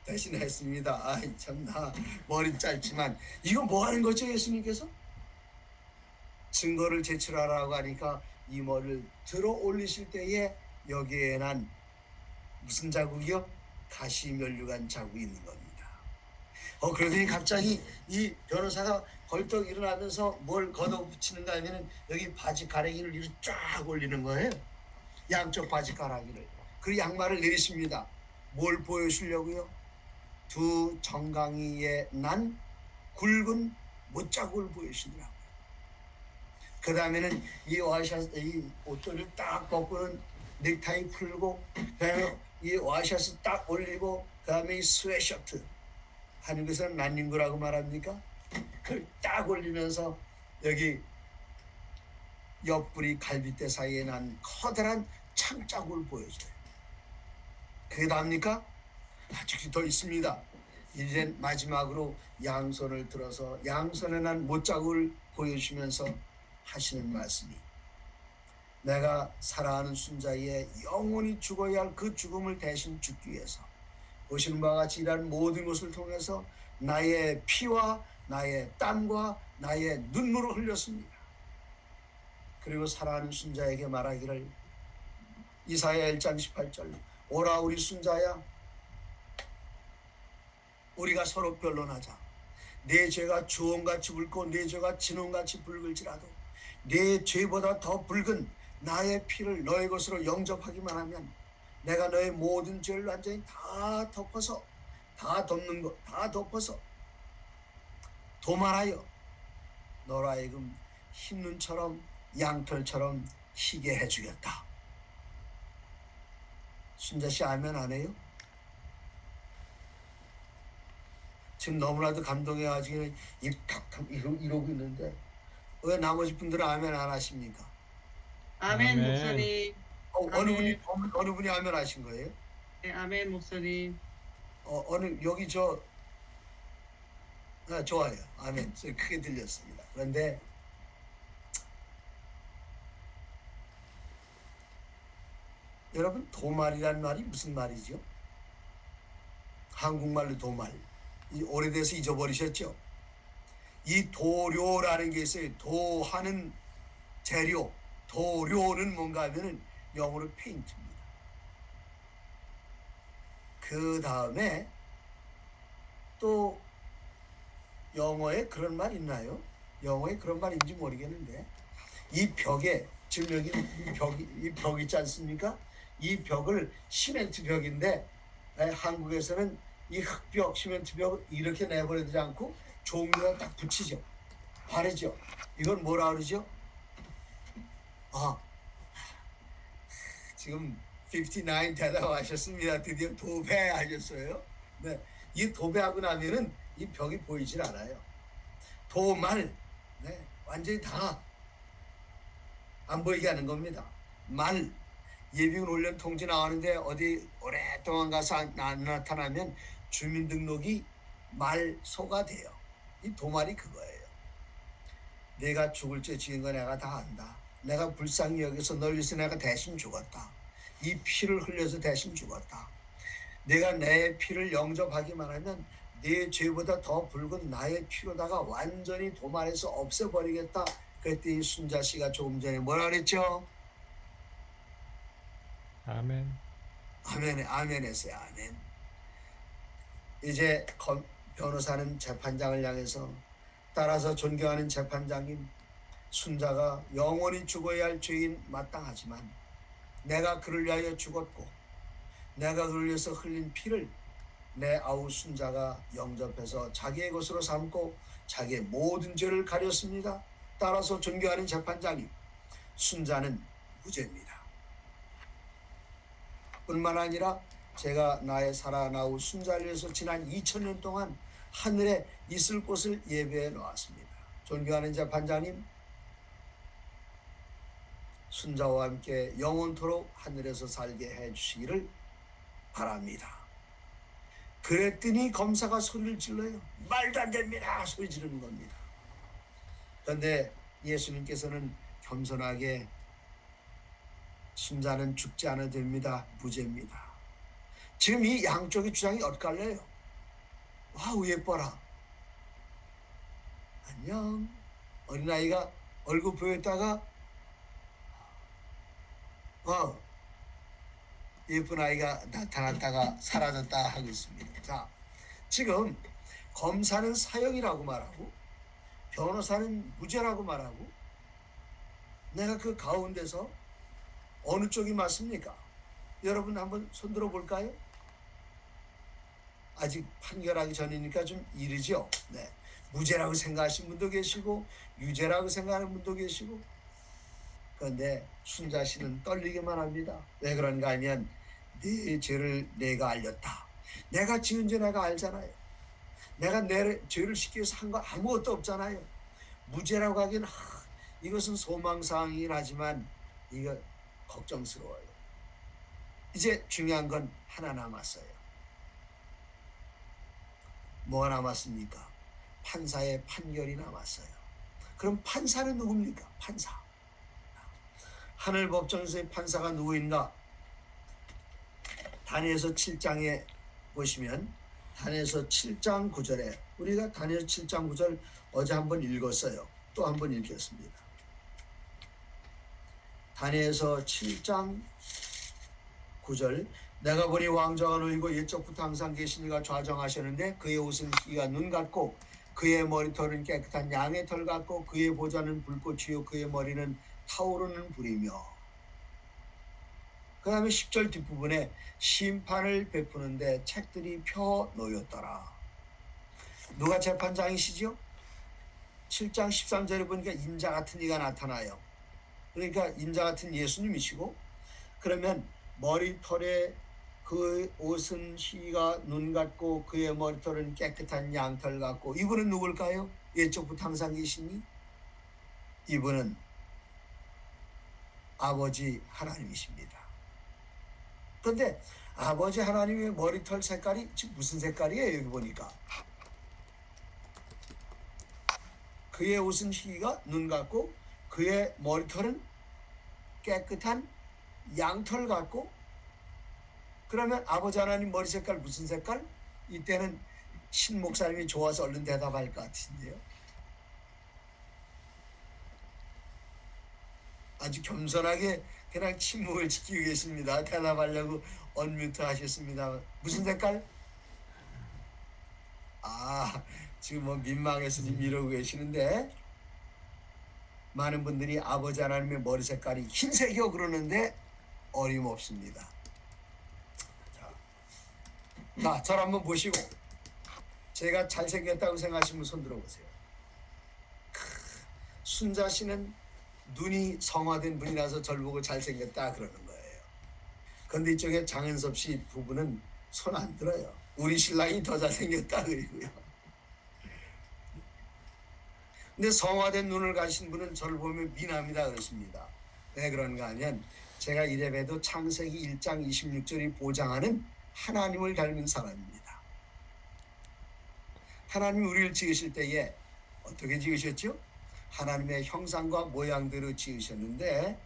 대신했습니다. 참나 머리 짧지만 이거 뭐 하는 거죠, 예수님께서? 증거를 제출하라고 하니까 이 머리를 들어 올리실 때에 여기에 난 무슨 자국이요? 가시면류관 자국이 있는 겁니다. 그러더니 갑자기 이 변호사가 벌떡 일어나면서 뭘 걷어붙이는가 하면은 여기 바지 가랭이를 이렇게 쫙 올리는 거예요. 양쪽 바지 가랑이를. 그 양말을 내리십니다. 뭘 보여주려고요? 두 정강이에 난 굵은 못자국을 보여주더라고요. 그 다음에는 이 옷도를 딱 벗고는 넥타이 풀고 그다음에 이 와이셔츠 딱 올리고 그다음에 이 스웨셔트 한국에서는 난닝구라고 말합니까? 그걸 딱 올리면서 여기 옆구리 갈비뼈 사이에 난 커다란 창자국을 보여줘요. 그게 답니까? 아직 더 있습니다. 이제 마지막으로 양손을 들어서 양손에 난 못자국을 보여주면서 하시는 말씀이 내가 사랑하는 순자의 영원히 죽어야 할 그 죽음을 대신 죽기 위해서 보시는 바와 같이 이러한 모든 것을 통해서 나의 피와 나의 땀과 나의 눈물을 흘렸습니다. 그리고 사랑하는 순자에게 말하기를 이사야 1장 18절 오라 우리 순자야 우리가 서로 변론하자. 내 죄가 주홍같이 붉고 내 죄가 진홍같이 붉을지라도 내 죄보다 더 붉은 나의 피를 너의 것으로 영접하기만 하면 내가 너의 모든 죄를 완전히 다 덮어서 다 덮는 것 다 덮어서 도말하여 너로 하여금 흰눈처럼 양털처럼 희게 해주겠다. 순자씨 아멘 안 해요? 지금 너무나도 감동해가지고 입 탁탁 이러고 있는데 왜 나머지 분들은 아멘 안 하십니까? 아멘, 아멘. 목사님. 어느 분이 아멘 하신 거예요? 네, 아멘, 목사님. 어느 여기 좋아요. 아멘. 소리 크게 들렸습니다. 그런데 여러분 도말이라는 말이 무슨 말이죠? 한국말로 도말. 오래돼서 잊어버리셨죠? 이 도료라는 게 있어요. 도하는 재료. 도료는 뭔가 하면은 영어로 페인트입니다. 그 다음에 또 영어에 그런 말 있나요? 영어에 그런 말 있는지 모르겠는데 이 벽에 지금 여기 이 벽 있지 않습니까? 이 벽을 시멘트 벽인데 한국에서는 이 흙벽 시멘트 벽을 이렇게 내버리지 않고 종이에 딱 붙이죠. 바르죠. 이건 뭐라 그러죠? 지금 59 대답하셨습니다. 드디어 도배하셨어요. 네, 이 도배하고 나면은 이 벽이 보이질 않아요. 도말, 네, 완전히 다 안 보이게 하는 겁니다. 말, 예비군 훈련 통지 나오는데 어디 오랫동안 가서 안 나타나면 주민등록이 말소가 돼요. 이 도말이 그거예요. 내가 죽을 죄 지은 거 내가 다 안다. 내가 불쌍히 여겨서 널 위해서 내가 대신 죽었다. 이 피를 흘려서 대신 죽었다. 내가 내 피를 영접하기만 하면 내 죄보다 더 붉은 나의 피로다가 완전히 도말해서 없애버리겠다. 그랬더니 순자 씨가 조금 전에 뭐라 그랬죠? 아멘. 아멘 했어요. 아멘. 이제 변호사는 재판장을 향해서 따라서 존경하는 재판장님, 순자가 영원히 죽어야 할 죄인 마땅하지만 내가 그를 위하여 죽었고 내가 그를 위해서 흘린 피를 내 아우 순자가 영접해서 자기의 것으로 삼고 자기의 모든 죄를 가렸습니다. 따라서 존경하는 재판장님, 순자는 무죄입니다. 뿐만 아니라 제가 나의 사랑하는 아우 순자를 위해서 지난 2000년 동안 하늘에 있을 곳을 예배해 놓았습니다. 존경하는 재판장님, 순자와 함께 영원토록 하늘에서 살게 해주시기를 바랍니다. 그랬더니 검사가 소리를 질러요. 말도 안 됩니다. 소리 지르는 겁니다. 그런데 예수님께서는 겸손하게 순자는 죽지 않아도 됩니다. 무죄입니다. 지금 이 양쪽의 주장이 엇갈려요. 와우 예뻐라. 안녕. 어린아이가 얼굴 보였다가 예쁜 아이가 나타났다가 사라졌다 하고 있습니다. 자, 지금 검사는 사형이라고 말하고 변호사는 무죄라고 말하고 내가 그 가운데서 어느 쪽이 맞습니까? 여러분 한번 손들어 볼까요? 아직 판결하기 전이니까 좀 이르죠. 네. 무죄라고 생각하시는 분도 계시고 유죄라고 생각하는 분도 계시고 그런데 순자 씨는 떨리기만 합니다. 왜 그런가 하면 네 죄를 내가 알렸다. 내가 지은 죄 내가 알잖아요. 내가 내 죄를 씻기 위해서 한 거 아무것도 없잖아요. 무죄라고 하기는 이것은 소망사항이긴 하지만 이거 걱정스러워요. 이제 중요한 건 하나 남았어요. 뭐가 남았습니까? 판사의 판결이 남았어요. 그럼 판사는 누굽니까? 판사. 하늘법정에서의 판사가 누구인가? 다니엘서 7장에 보시면 다니엘서 7장 9절에 우리가 다니엘 7장 9절 어제 한번 읽었어요. 또 한번 읽겠습니다. 다니엘서 7장 9절 내가 보니 왕좌가 놓이고 옛적부터 항상 계신 이가 좌정하셨는데 그의 옷은 희가 눈 같고 그의 머리털은 깨끗한 양의 털 같고 그의 보좌는 불꽃이요 그의 머리는 타오르는 불이며 그 다음에 10절 뒷부분에 심판을 베푸는데 책들이 펴 놓였더라. 누가 재판장이시죠? 7장 13절에 보니까 인자 같은 이가 나타나요. 그러니까 인자 같은 예수님이시고 그러면 머리털에 그 옷은 희가 눈 같고 그의 머리털은 깨끗한 양털 같고 이분은 누굴까요? 옛적부터 항상 계시니? 이분은 아버지 하나님이십니다. 그런데 아버지 하나님의 머리털 색깔이 지금 무슨 색깔이에요? 여기 보니까 그의 옷은 희가 눈 같고 그의 머리털은 깨끗한 양털 같고 그러면 아버지 하나님 머리 색깔 무슨 색깔? 이때는 신 목사님이 좋아서 얼른 대답할 것 같은데요. 아주 겸손하게 그냥 침묵을 지키고 계십니다. 대답하려고 언뮤트 하셨습니다. 무슨 색깔? 지금 뭐 민망해서 지금 이러고 계시는데 많은 분들이 아버지 하나님의 머리 색깔이 흰색이요 그러는데 어림없습니다. 자, 저를 한번 보시고 제가 잘생겼다고 생각하시면 손 들어보세요. 순자 씨는 눈이 성화된 분이라서 저를 보고 잘생겼다 그러는 거예요. 그런데 이쪽에 장은섭 씨 부부는 손 안 들어요. 우리 신랑이 더 잘생겼다 그러고요. 근데 성화된 눈을 가신 분은 저를 보면 미남이다 그렇습니다. 왜 그런가 하면 제가 이래봬도 창세기 1장 26절이 보장하는 하나님을 닮은 사람입니다. 하나님이 우리를 지으실 때에 어떻게 지으셨죠? 하나님의 형상과 모양대로 지으셨는데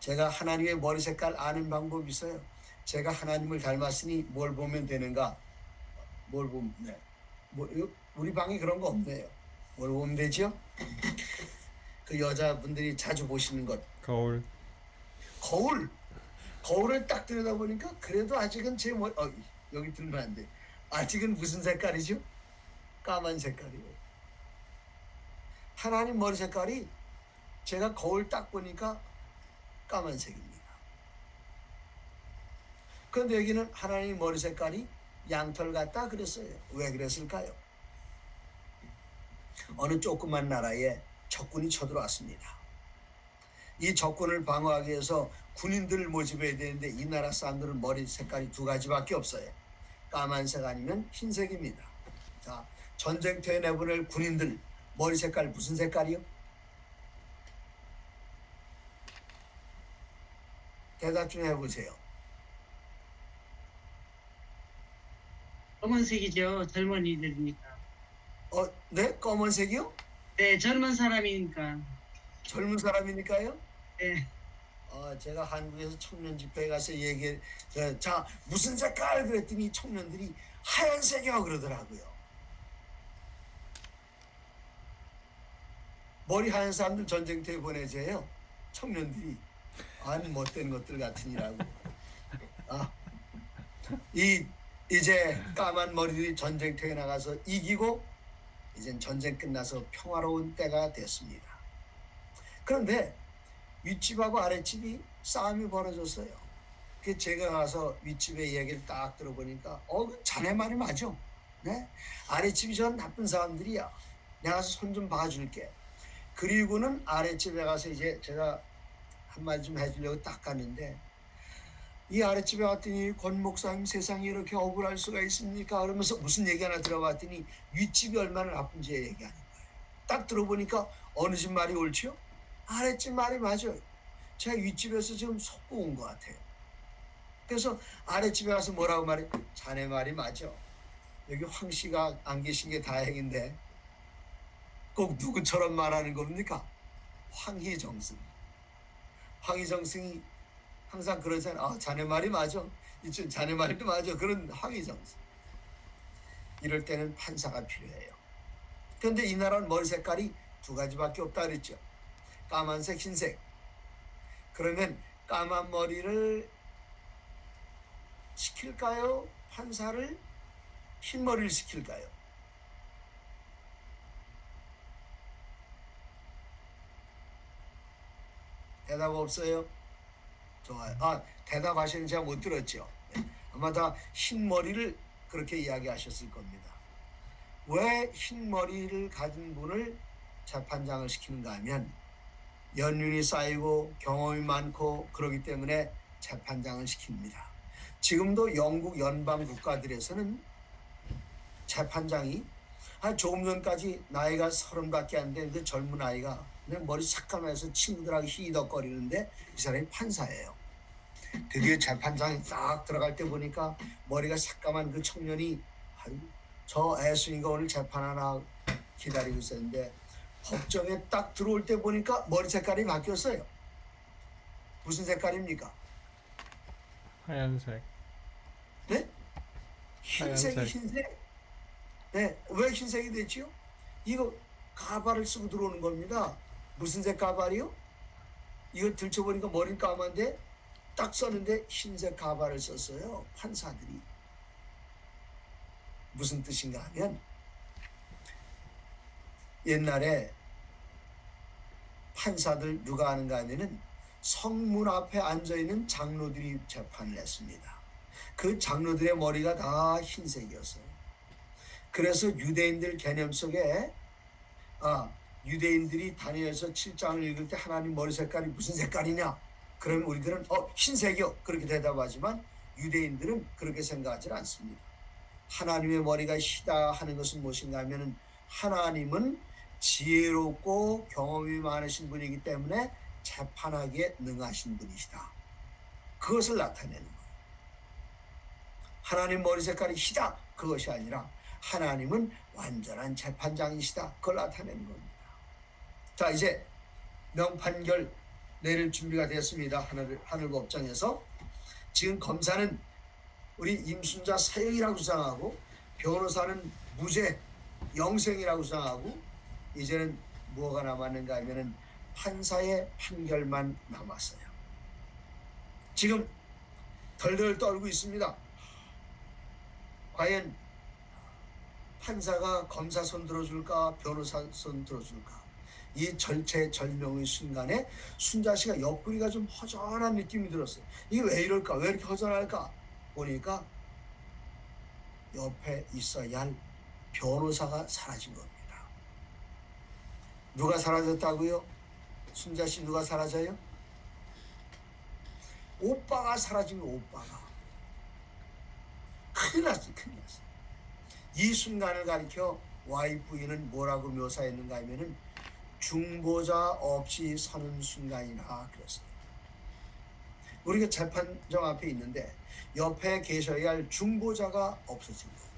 제가 하나님의 머리 색깔 아는 방법이 있어요. 제가 하나님을 닮았으니 뭘 보면 되는가? 뭘 보면 우리 방에 그런 거 없네요. 뭘 보면 되죠? 그 여자분들이 자주 보시는 것. 거울. 거울을 딱 들여다보니까 그래도 아직은 제 머리 여기 들면 안 돼. 아직은 무슨 색깔이죠? 까만 색깔이에요. 하나님 머리 색깔이 제가 거울 딱 보니까 까만색입니다. 그런데 여기는 하나님 머리 색깔이 양털 같다 그랬어요. 왜 그랬을까요? 어느 조그만 나라에 적군이 쳐들어왔습니다. 이 적군을 방어하기 위해서 군인들을 모집해야 되는데 이 나라 사람들은 머리 색깔이 두 가지밖에 없어요. 까만색 아니면 흰색입니다. 자, 전쟁터에 내보낼 군인들 머리 색깔 무슨 색깔이요? 대답 좀 해보세요. 검은색이죠. 젊은이들이니까. 네? 검은색이요? 네, 젊은 사람이니까. 젊은 사람이니까요? 네. 제가 한국에서 청년 집회에 가서 자 무슨 색깔 그랬더니 청년들이 하얀색이라고 그러더라고요. 머리 하얀 사람들 전쟁터에 보내줘요. 청년들이 아니 못된 것들 같으니라고. 이제 까만 머리들이 전쟁터에 나가서 이기고 이젠 전쟁 끝나서 평화로운 때가 됐습니다. 그런데 윗집하고 아랫집이 싸움이 벌어졌어요. 그 제가 가서 윗집의 이야기를 딱 들어보니까 자네 말이 맞아. 네? 아랫집이 전 나쁜 사람들이야. 내가 가서 손 좀 봐줄게. 그리고는 아랫집에 가서 이제 제가 한마디 좀 해주려고 딱 갔는데 이 아랫집에 왔더니 권 목사님 세상에 이렇게 억울할 수가 있습니까? 그러면서 무슨 얘기 하나 들어봤더니 윗집이 얼마나 나쁜지 얘기하는 거예요. 딱 들어보니까 어느 집 말이 옳지요? 아랫집 말이 맞아요. 제가 윗집에서 지금 속고 온 것 같아요. 그래서 아랫집에 가서 뭐라고 말해? 자네 말이 맞아. 여기 황 씨가 안 계신 게 다행인데 꼭 누구처럼 말하는 겁니까? 황희정승. 황희정승이 항상 그러잖아. 아, 자네 말이 맞아. 이쯤 자네 말도 맞아. 그런 황희정승. 이럴 때는 판사가 필요해요. 그런데 이 나라는 머리 색깔이 두 가지밖에 없다 그랬죠. 까만색, 흰색. 그러면 까만 머리를 시킬까요? 판사를 흰 머리를 시킬까요? 대답 없어요? 좋아요. 아, 대답하시는 제가 못 들었죠. 아마 다 흰 머리를 그렇게 이야기하셨을 겁니다. 왜 흰 머리를 가진 분을 재판장을 시키는가 하면 연륜이 쌓이고 경험이 많고 그러기 때문에 재판장을 시킵니다. 지금도 영국 연방 국가들에서는 재판장이 조금 전까지 나이가 30밖에 안 된 그 젊은 아이가 그냥 머리 삭감해서 친구들하고 희덕거리는데 이 사람이 판사예요. 드디어 재판장에 딱 들어갈 때 보니까 머리가 삭감한 그 청년이 저 애순이가 오늘 재판하나 기다리고 있었는데 법정에 딱 들어올 때 보니까 머리 색깔이 바뀌었어요. 무슨 색깔입니까? 하얀색. 네? 흰색이 하얀색. 흰색. 네, 왜 흰색이 됐지요? 이거 가발을 쓰고 들어오는 겁니다. 무슨 색 가발이요? 이거 들춰보니까 머리는 까만데 딱 썼는데 흰색 가발을 썼어요. 판사들이. 무슨 뜻인가 하면 옛날에 판사들 누가 하는가 하면은 성문 앞에 앉아있는 장로들이 재판을 했습니다. 그 장로들의 머리가 다 흰색이었어요. 그래서 유대인들 개념 속에 유대인들이 다니엘서 7장을 읽을 때 하나님 머리 색깔이 무슨 색깔이냐? 그러면 우리들은 흰색이요 그렇게 대답하지만 유대인들은 그렇게 생각하지 않습니다. 하나님의 머리가 희다 하는 것은 무엇인가 하면 하나님은 지혜롭고 경험이 많으신 분이기 때문에 재판하기에 능하신 분이시다. 그것을 나타내는 거예요. 하나님 머리 색깔이 희다 그것이 아니라 하나님은 완전한 재판장이시다. 그걸 나타내는 겁니다. 자, 이제 명판결 내릴 준비가 됐습니다. 하늘법정에서. 지금 검사는 우리 임순자 사형이라고 주장하고 변호사는 무죄 영생이라고 주장하고 이제는 뭐가 남았는가 하면은 판사의 판결만 남았어요. 지금 덜덜 떨고 있습니다. 과연 판사가 검사 손 들어줄까 변호사 손 들어줄까? 이 절체절명의 순간에 순자 씨가 옆구리가 좀 허전한 느낌이 들었어요. 이게 왜 이럴까? 왜 이렇게 허전할까? 보니까 옆에 있어야 할 변호사가 사라진 겁니다. 누가 사라졌다고요? 순자 씨 누가 사라져요? 오빠가 사라진 거 오빠가. 큰일 났어요. 큰일 났어요. 이 순간을 가리켜 YV는 뭐라고 묘사했는가 하면은 중보자 없이 서는 순간이라 그랬어요. 우리가 재판정 앞에 있는데 옆에 계셔야 할 중보자가 없어진 거예요.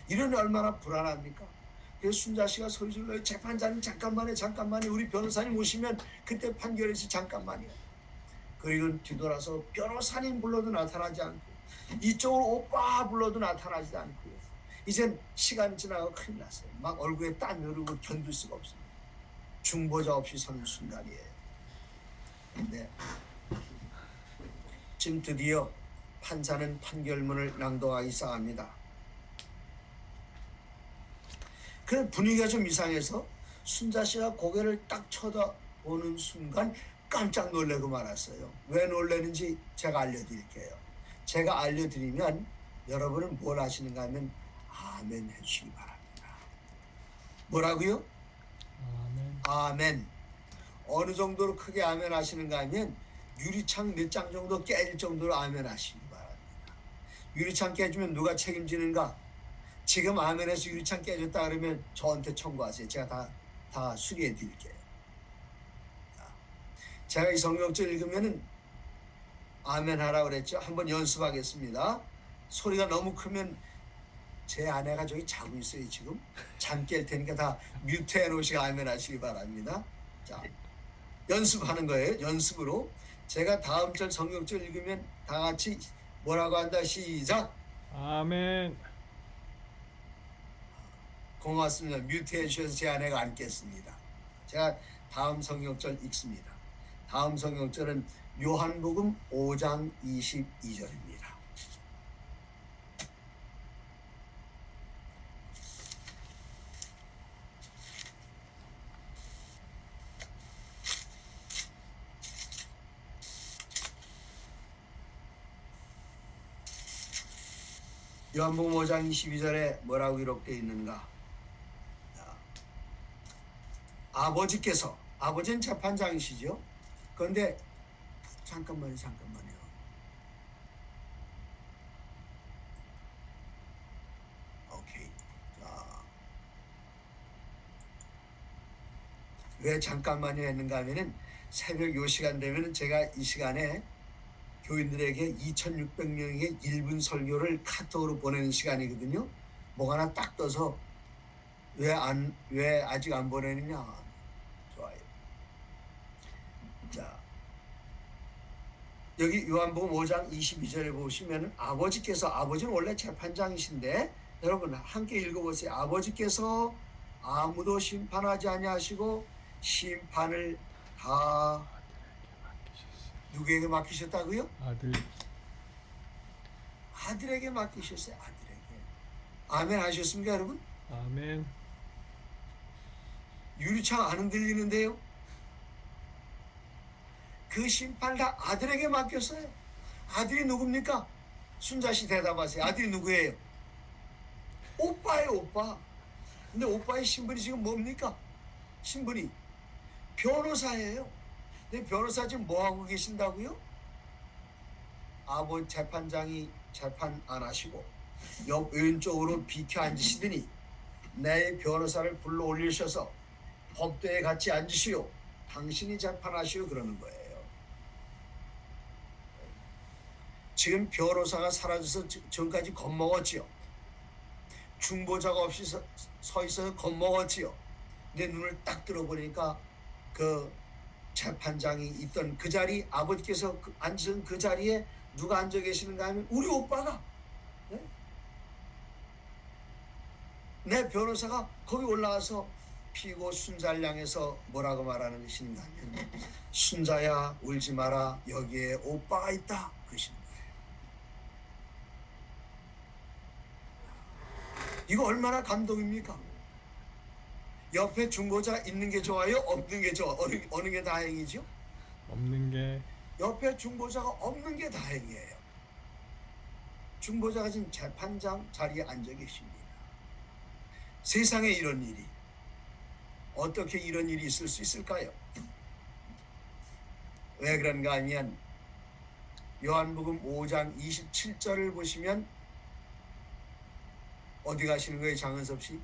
이런 얼마나 불안합니까? 그래서 순자 씨가 소리 질러요. 재판장님 잠깐만요. 우리 변호사님 오시면 그때 판결해서 잠깐만요. 그리고 뒤돌아서 변호사님 불러도 나타나지 않고 이쪽으로 오빠 불러도 나타나지 않고 이젠 시간이 지나고 큰일 났어요. 막 얼굴에 땀이 흐르고 견딜 수가 없습니다. 중보자 없이 서는 순간이에요. 근데 지금 드디어 판사는 판결문을 낭독하기 시작합니다. 그 분위기가 좀 이상해서 순자 씨가 고개를 딱 쳐다보는 순간 깜짝 놀라고 말았어요. 왜 놀라는지 제가 알려드릴게요. 제가 알려드리면 여러분은 뭘 하시는가 하면 아멘 해주시기 바랍니다. 뭐라고요? 아멘. 아멘. 어느 정도로 크게 아멘 하시는가 하면 유리창 몇 장 정도 깨질 정도로 아멘 하시기 바랍니다. 유리창 깨지면 누가 책임지는가? 지금 아멘에서 유리창 깨졌다 그러면 저한테 청구하세요. 제가 다 수리해 드릴게요. 제가 이 성경절 읽으면은 아멘 하라고 그랬죠. 한번 연습하겠습니다. 소리가 너무 크면 제 아내가 저기 자고 있어요. 지금 잠 깰 테니까 다 뮤트해 놓으시고 아멘 하시기 바랍니다. 자, 연습하는 거예요. 연습으로 제가 다음 절 성경절 읽으면 다 같이 뭐라고 한다. 시작. 아멘. 고맙습니다. 뮤트해 주셔서 제 아내가 앉겠습니다. 제가 다음 성경절 읽습니다. 다음 성경절은 요한복음 5장 22절입니다. 요한복음 5장 22절에 뭐라고 기록되어 있는가? 아버지께서, 아버지는 재판장이시죠. 그런데 잠깐만요. 오케이. 자, 왜 잠깐만요 했는가 하면은 새벽 요 시간 되면은 제가 이 시간에 교인들에게 2,600명에게 1분 설교를 카톡으로 보내는 시간이거든요. 뭐 하나 딱 떠서 왜 아직 안 보내느냐? 좋아요. 자, 여기 요한복음 5장 22절에 보시면 아버지는 원래 재판장이신데 여러분 함께 읽어보세요. 아버지께서 아무도 심판하지 아니하시고 심판을 다 누구에게 맡기셨다고요? 아들에게 맡기셨어요. 아들에게. 아멘 하셨습니까 여러분? 아멘. 유리창 안 흔들리는데요. 그 심판을 다 아들에게 맡겼어요. 아들이 누굽니까? 순자씨 대답하세요. 아들이 누구예요? 오빠예요. 오빠. 근데 오빠의 신분이 지금 뭡니까? 신분이 변호사예요. 근데 변호사 지금 뭐하고 계신다고요? 아버지 재판장이 재판 안 하시고 옆 왼쪽으로 비켜 앉으시더니 내 변호사를 불러 올리셔서 법대에 같이 앉으시오. 당신이 재판하시오 그러는 거예요. 지금 변호사가 사라져서 전까지 겁먹었지요. 중보자가 없이 서 있어서 겁먹었지요. 내 눈을 딱 들어보니까 그 재판장이 있던 그 자리, 아버지께서 앉은 그 자리에 누가 앉아 계시는가 하면 우리 오빠가, 네? 내 변호사가 거기 올라와서 피고 순자를 향해서 뭐라고 말하는 것인가 하면 순자야 울지 마라 여기에 오빠가 있다 그러시는 거예요. 이거 얼마나 감동입니까? 옆에 중보자 있는 게 좋아요? 없는 게 좋아? 어느 게 다행이죠? 없는 게. 옆에 중보자가 없는 게 다행이에요. 중보자가 지금 재판장 자리에 앉아 계십니다. 세상에 이런 일이 어떻게 이런 일이 있을 수 있을까요? 왜 그런가 하면 요한복음 5장 27절을 보시면 어디 가시는 거예요, 장은섭 씨?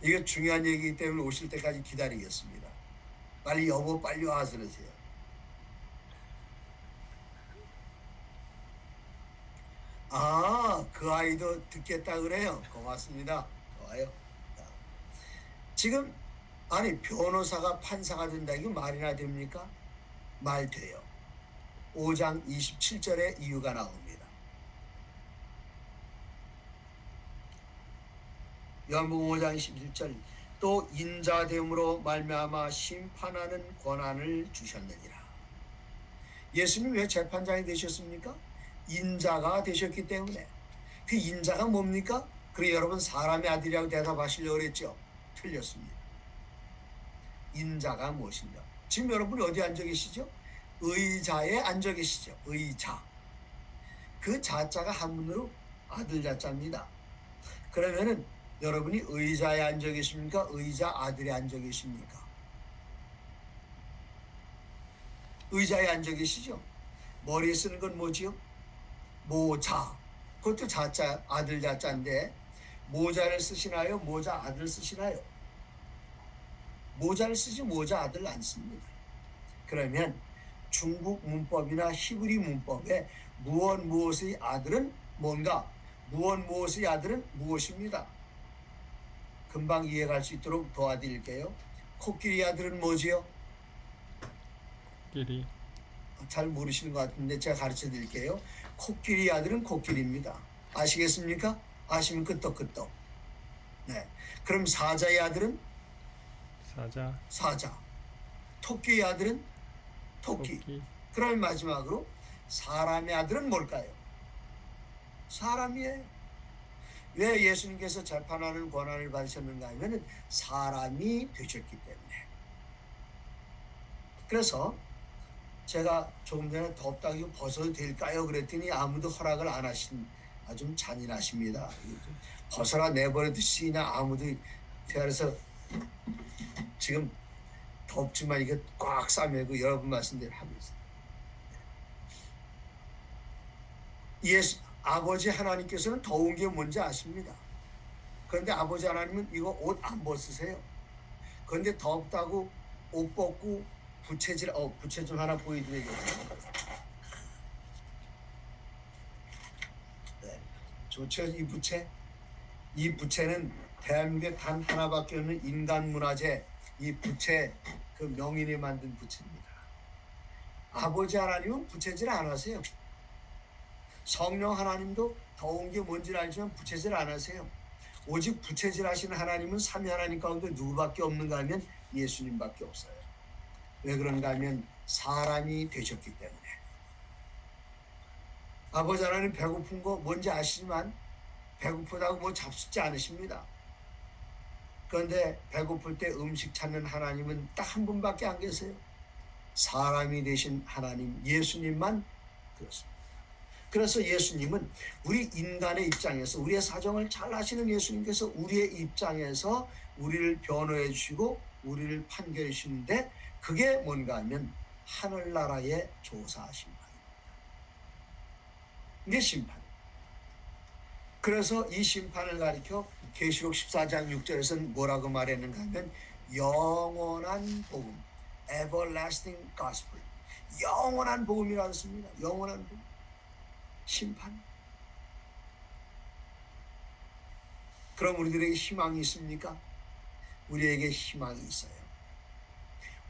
이게 중요한 얘기이기 때문에 오실 때까지 기다리겠습니다. 빨리 여보 빨리 와서 그러세요. 그 아이도 듣겠다 그래요. 고맙습니다. 좋아요. 지금 아니 변호사가 판사가 된다 이게 말이나 됩니까? 말 돼요. 5장 27절에 이유가 나옵니다. 요한복음 5장 27절 또 인자됨으로 말미암아 심판하는 권한을 주셨느니라. 예수님 왜 재판장이 되셨습니까? 인자가 되셨기 때문에. 그 인자가 뭡니까? 그래 여러분 사람의 아들이라고 대답하시려고 그랬죠? 틀렸습니다. 인자가 무엇인가? 지금 여러분이 어디 앉아 계시죠? 의자에 앉아 계시죠? 의자. 그 자자가 한문으로 아들 자자입니다. 그러면은 여러분이 의자에 앉아 계십니까? 의자 아들에 앉아 계십니까? 의자에 앉아 계시죠? 머리에 쓰는 건 뭐지요? 모자. 그것도 자자, 아들 자자인데 모자를 쓰시나요? 모자 아들 쓰시나요? 모자를 쓰지 모자 아들 안 씁니다. 그러면 중국 문법이나 히브리 문법에 무엇 무엇의 아들은 뭔가, 무엇 무엇의 아들은 무엇입니다. 금방 이해갈 수 있도록 도와드릴게요. 코끼리 아들은 뭐지요? 끼리. 잘 모르시는 것 같은데 제가 가르쳐 드릴게요. 코끼리 아들은 코끼리입니다. 아시겠습니까? 아시면 끄떡끄떡. 네. 그럼 사자의 아들은 사자. 사자. 토끼의 아들은 토끼. 토끼. 그럼 마지막으로 사람의 아들은 뭘까요? 사람이에요. 왜 예수님께서 재판하는 권한을 받으셨는가 하면 사람이 되셨기 때문에. 그래서 제가 조금 전에 덥다고 이거 벗어도 될까요? 그랬더니 아무도 허락을 안 하신, 좀 잔인하십니다. 벗어라 내버려두시 그냥 아무도. 그래서 지금 덥지만 이게 꽉 싸매고 여러분 말씀대로 하고 있어요. 예수 아버지 하나님께서는 더운 게 뭔지 아십니다. 그런데 아버지 하나님은 이거 옷 안 벗으세요. 그런데 덥다고 옷 벗고 부채질, 부채 좀 하나 보여드리겠습니다. 네, 좋죠. 이 부채. 이 부채는 대한민국에 단 하나밖에 없는 인간문화재, 이 부채, 그 명인이 만든 부채입니다. 아버지 하나님은 부채질 안 하세요. 성령 하나님도 더운 게 뭔지 알지만 부채질 안 하세요. 오직 부채질 하시는 하나님은 삼위 하나님 가운데 누구밖에 없는가 하면 예수님밖에 없어요. 왜 그런가 하면 사람이 되셨기 때문에. 아버지 하나님 배고픈 거 뭔지 아시지만 배고프다고 뭐 잡숫지 않으십니다. 그런데 배고플 때 음식 찾는 하나님은 딱 한 분밖에 안 계세요. 사람이 되신 하나님 예수님만 그렇습니다. 그래서 예수님은 우리 인간의 입장에서, 우리의 사정을 잘 아시는 예수님께서 우리의 입장에서 우리를 변호해 주시고 우리를 판결해 주시는데, 그게 뭔가 하면 하늘나라의 조사 심판입니다. 이게 심판. 그래서 이 심판을 가리켜 계시록 14장 6절에서는 뭐라고 말했는가 하면 영원한 복음, everlasting gospel, 영원한 복음이라고 했습니다. 영원한 복음. 심판. 그럼 우리들에게 희망이 있습니까? 우리에게 희망이 있어요.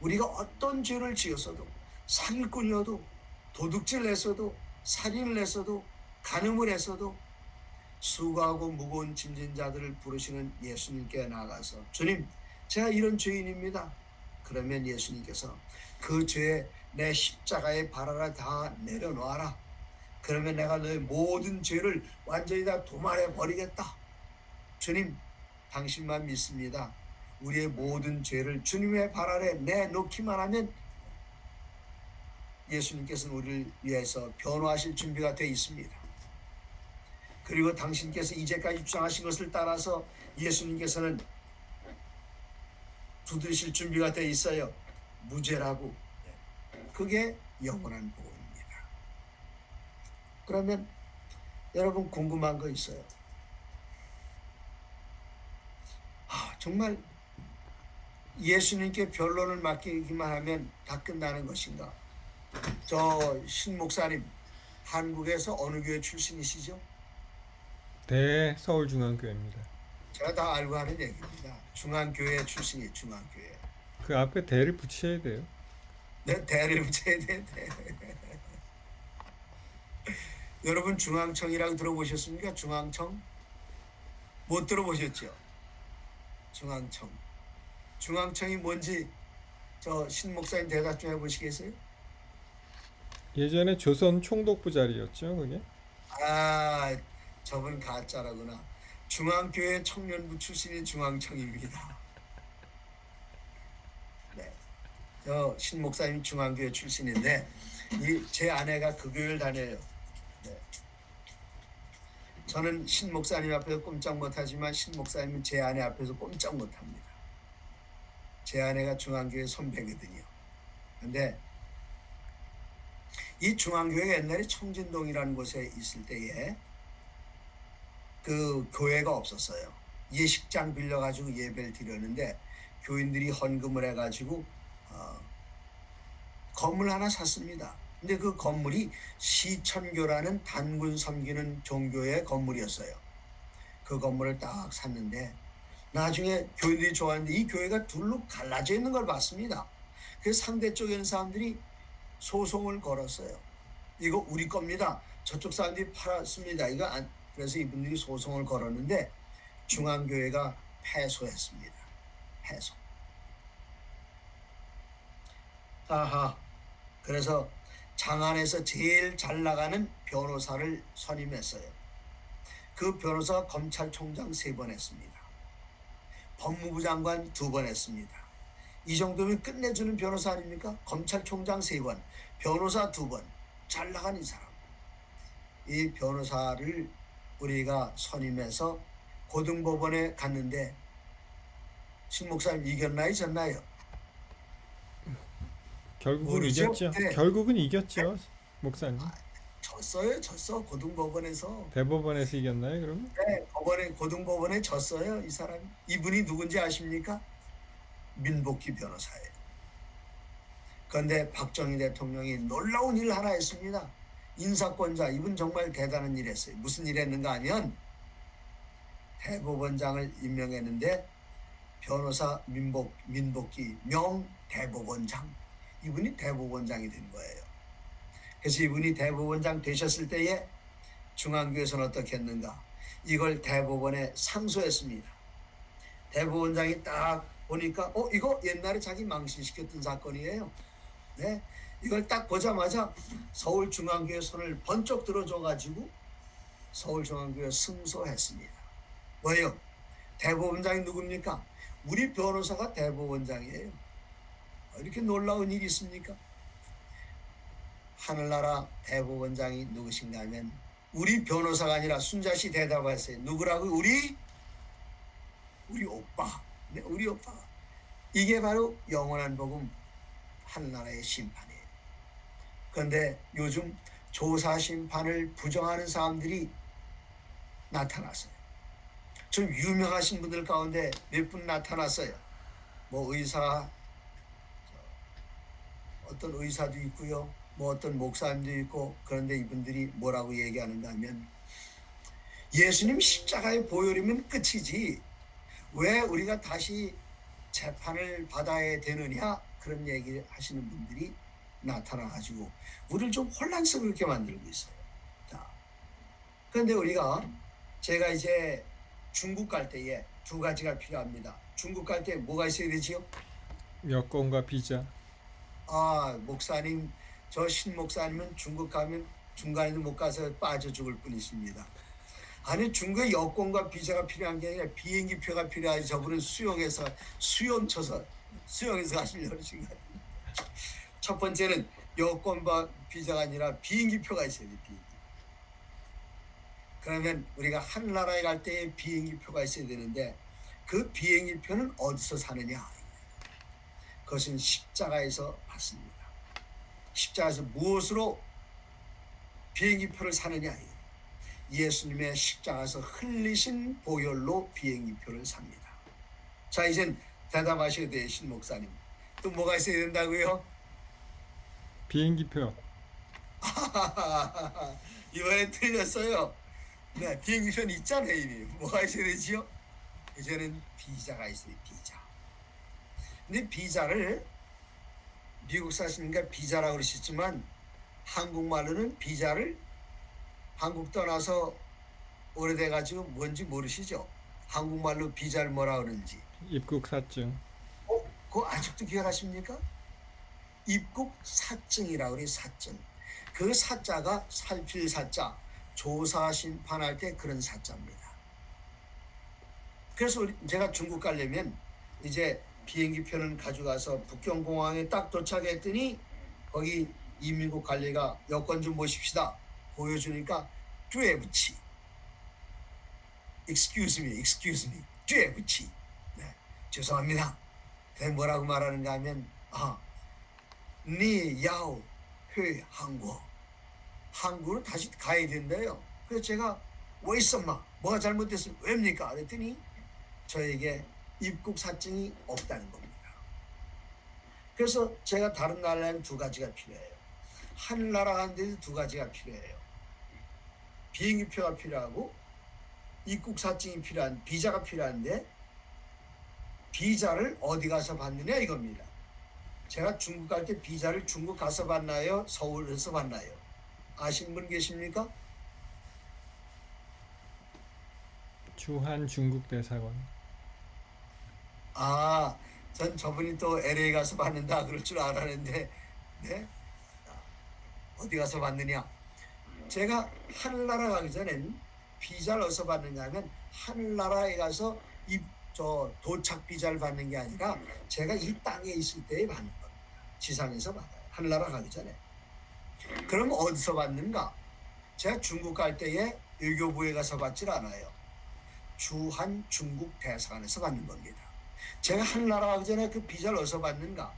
우리가 어떤 죄를 지었어도, 사기꾼이어도, 도둑질을 했어도, 살인을 했어도, 간음을 했어도 수고하고 무거운 짐진 자들을 부르시는 예수님께 나가서 주님, 제가 이런 죄인입니다. 그러면 예수님께서 그 죄에 내 십자가의 발화를 다 내려놓아라. 그러면 내가 너의 모든 죄를 완전히 다 도말해 버리겠다. 주님, 당신만 믿습니다. 우리의 모든 죄를 주님의 발 아래 내놓기만 하면 예수님께서는 우리를 위해서 변호하실 준비가 되어 있습니다. 그리고 당신께서 이제까지 주장하신 것을 따라서 예수님께서는 두드리실 준비가 되어 있어요. 무죄라고. 그게 영원한 복음입니다. 그러면 여러분 궁금한 거 있어요. 정말 예수님께 변론을 맡기기만 하면 다 끝나는 것인가? 저 신 목사님, 한국에서 어느 교회 출신이시죠? 대서울중앙교회입니다. 제가 다 알고 하는 얘기입니다. 중앙교회 출신이에요. 중앙교회. 그 앞에 대를 붙여야 돼요. 네, 대를 붙여야 돼. 여러분 중앙청이라고 들어보셨습니까? 중앙청? 못 들어보셨죠? 중앙청. 중앙청이 뭔지 저 신 목사님 대답 좀 해보시겠어요? 예전에 조선 총독부 자리였죠, 그게? 저분 가짜라구나. 중앙교회 청년부 출신인 중앙청입니다. 네, 저 신 목사님 중앙교회 출신인데 제 아내가 그 교회를 다녀요. 네. 저는 신 목사님 앞에서 꼼짝 못하지만 신 목사님은 제 아내 앞에서 꼼짝 못합니다. 제 아내가 중앙교회 선배거든요. 근데 이 중앙교회가 옛날에 청진동이라는 곳에 있을 때에 그 교회가 없었어요. 예식장 빌려가지고 예배를 드렸는데 교인들이 헌금을 해가지고 건물 하나 샀습니다. 근데 그 건물이 시천교라는 단군 섬기는 종교의 건물이었어요. 그 건물을 딱 샀는데 나중에 교인들이 좋아하는데 이 교회가 둘로 갈라져 있는 걸 봤습니다. 그래서 상대 쪽에 있는 사람들이 소송을 걸었어요. 이거 우리 겁니다. 저쪽 사람들이 팔았습니다. 이거 안, 그래서 이분들이 소송을 걸었는데 중앙교회가 패소했습니다. 패소. 아하. 그래서 장안에서 제일 잘 나가는 변호사를 선임했어요. 그 변호사가 검찰총장 3번 했습니다. 법무부 장관 2번 했습니다. 이 정도면 끝내주는 변호사 아닙니까? 검찰총장 3번, 변호사 2번, 잘 나간 이 사람. 이 변호사를 우리가 선임해서 고등법원에 갔는데 신 목사님 이겼나요? 졌나요? 결국은 모르죠? 이겼죠. 네. 결국은 이겼죠, 목사님. 졌어요. 졌어. 고등법원에서. 대법원에서 이겼나요, 그러면? 네, 고등법원에 졌어요. 이 사람이. 이분이 누군지 아십니까? 민복기 변호사예요. 그런데 박정희 대통령이 놀라운 일 하나 했습니다. 인사권자, 이분 정말 대단한 일 했어요. 무슨 일 했는가 하면 대법원장을 임명했는데 변호사 민복기 명대법원장, 이분이 대법원장이 된 거예요. 그래서 이분이 대법원장 되셨을 때에 중앙교회에서는 어떻게 했는가, 이걸 대법원에 상소했습니다. 대법원장이 딱 보니까 이거 옛날에 자기 망신시켰던 사건이에요. 네, 이걸 딱 보자마자 서울중앙교회 손을 번쩍 들어줘가지고 서울중앙교회 승소했습니다. 뭐예요? 대법원장이 누굽니까? 우리 변호사가 대법원장이에요. 이렇게 놀라운 일이 있습니까? 하늘나라 대법원장이 누구신가 하면 우리 변호사가 아니라 순자씨 대답하세요. 누구라고? 우리 오빠. 네, 우리 오빠. 이게 바로 영원한 복음 하늘나라의 심판이에요. 그런데 요즘 조사 심판을 부정하는 사람들이 나타났어요. 좀 유명하신 분들 가운데 몇 분 나타났어요. 뭐 의사, 어떤 의사도 있고요. 뭐 어떤 목사님도 있고. 그런데 이분들이 뭐라고 얘기하는가 하면 예수님 십자가의 보혈이면 끝이지 왜 우리가 다시 재판을 받아야 되느냐, 그런 얘기를 하시는 분들이 나타나가지고 우리를 좀 혼란스럽게 만들고 있어요. 자, 그런데 제가 이제 중국 갈 때에 2가지가 필요합니다. 중국 갈 때 뭐가 있어야 되지요? 여권과 비자. 목사님, 저 신 목사님은 중국 가면 중간에도 못 가서 빠져 죽을 뿐이십니다. 아니, 중국에 여권과 비자가 필요한 게 아니라 비행기표가 필요하지. 저분은 수영해서 가시려고 그러신 거 같아요. 첫 번째는 여권과 비자가 아니라 비행기표가 있어야 돼요. 비행기. 그러면 우리가 하늘나라에 갈 때 비행기표가 있어야 되는데 그 비행기표는 어디서 사느냐? 그것은 십자가에서 받습니다. 십자가에서 무엇으로 비행기표를 사느냐? 예수님의 십자가에서 흘리신 보혈로 비행기표를 삽니다. 자, 이젠 대답하셔야 돼요, 신 목사님. 또 뭐가 있어야 된다고요? 비행기표. 이번에 틀렸어요. 네, 비행기표는 있잖아요. 이미. 뭐가 있어야 되지요? 이제는 비자가 있어요. 비자. 근데 비자를 미국 사시니까 비자라고 그러시지만 한국말로는 비자를 한국 떠나서 오래돼가지고 뭔지 모르시죠? 한국말로 비자를 뭐라 그러는지. 입국 사증. 그거 아직도 기억하십니까? 입국 사증이라고 그래요. 사증. 그 사자가 살필 사자, 조사 심판할 때 그런 사자입니다. 그래서 제가 중국 가려면 이제 비행기표는 가져가서 북경공항에 딱 도착했더니 거기 이민국 관리가 여권 좀 보십시다 보여주니까 쭈에부치 excuse me. 뒤에 붙이. 네, 죄송합니다. 그게 뭐라고 말하는가 하면 니 야오 회 한국. 한국으로 다시 가야 된대요. 그래서 제가 왜 있었마? 뭐가 잘못됐어? 왜입니까? 그랬더니 저에게 입국 사증이 없다는 겁니다. 그래서 제가 다른 나라에는 두 가지가 필요해요. 하늘나라 가는데도 두 가지가 필요해요. 비행기표가 필요하고 입국 사증이 필요한 비자가 필요한데 비자를 어디 가서 받느냐 이겁니다. 제가 중국 갈 때 비자를 중국 가서 받나요? 서울에서 받나요? 아시는 분 계십니까? 주한 중국 대사관. 전 저분이 또 LA 가서 받는다 그럴 줄 알았는데, 네? 어디 가서 받느냐? 제가 하늘나라 가기 전엔 비자를 어디서 받느냐 하면 하늘나라에 가서 도착 비자를 받는 게 아니라 제가 이 땅에 있을 때에 받는 겁니다. 지상에서 받아요. 하늘나라 가기 전에. 그럼 어디서 받는가? 제가 중국 갈 때에 외교부에 가서 받질 않아요. 주한 중국 대사관에서 받는 겁니다. 제가 하늘나라 가기 전에 그 비자를 어디서 받는가?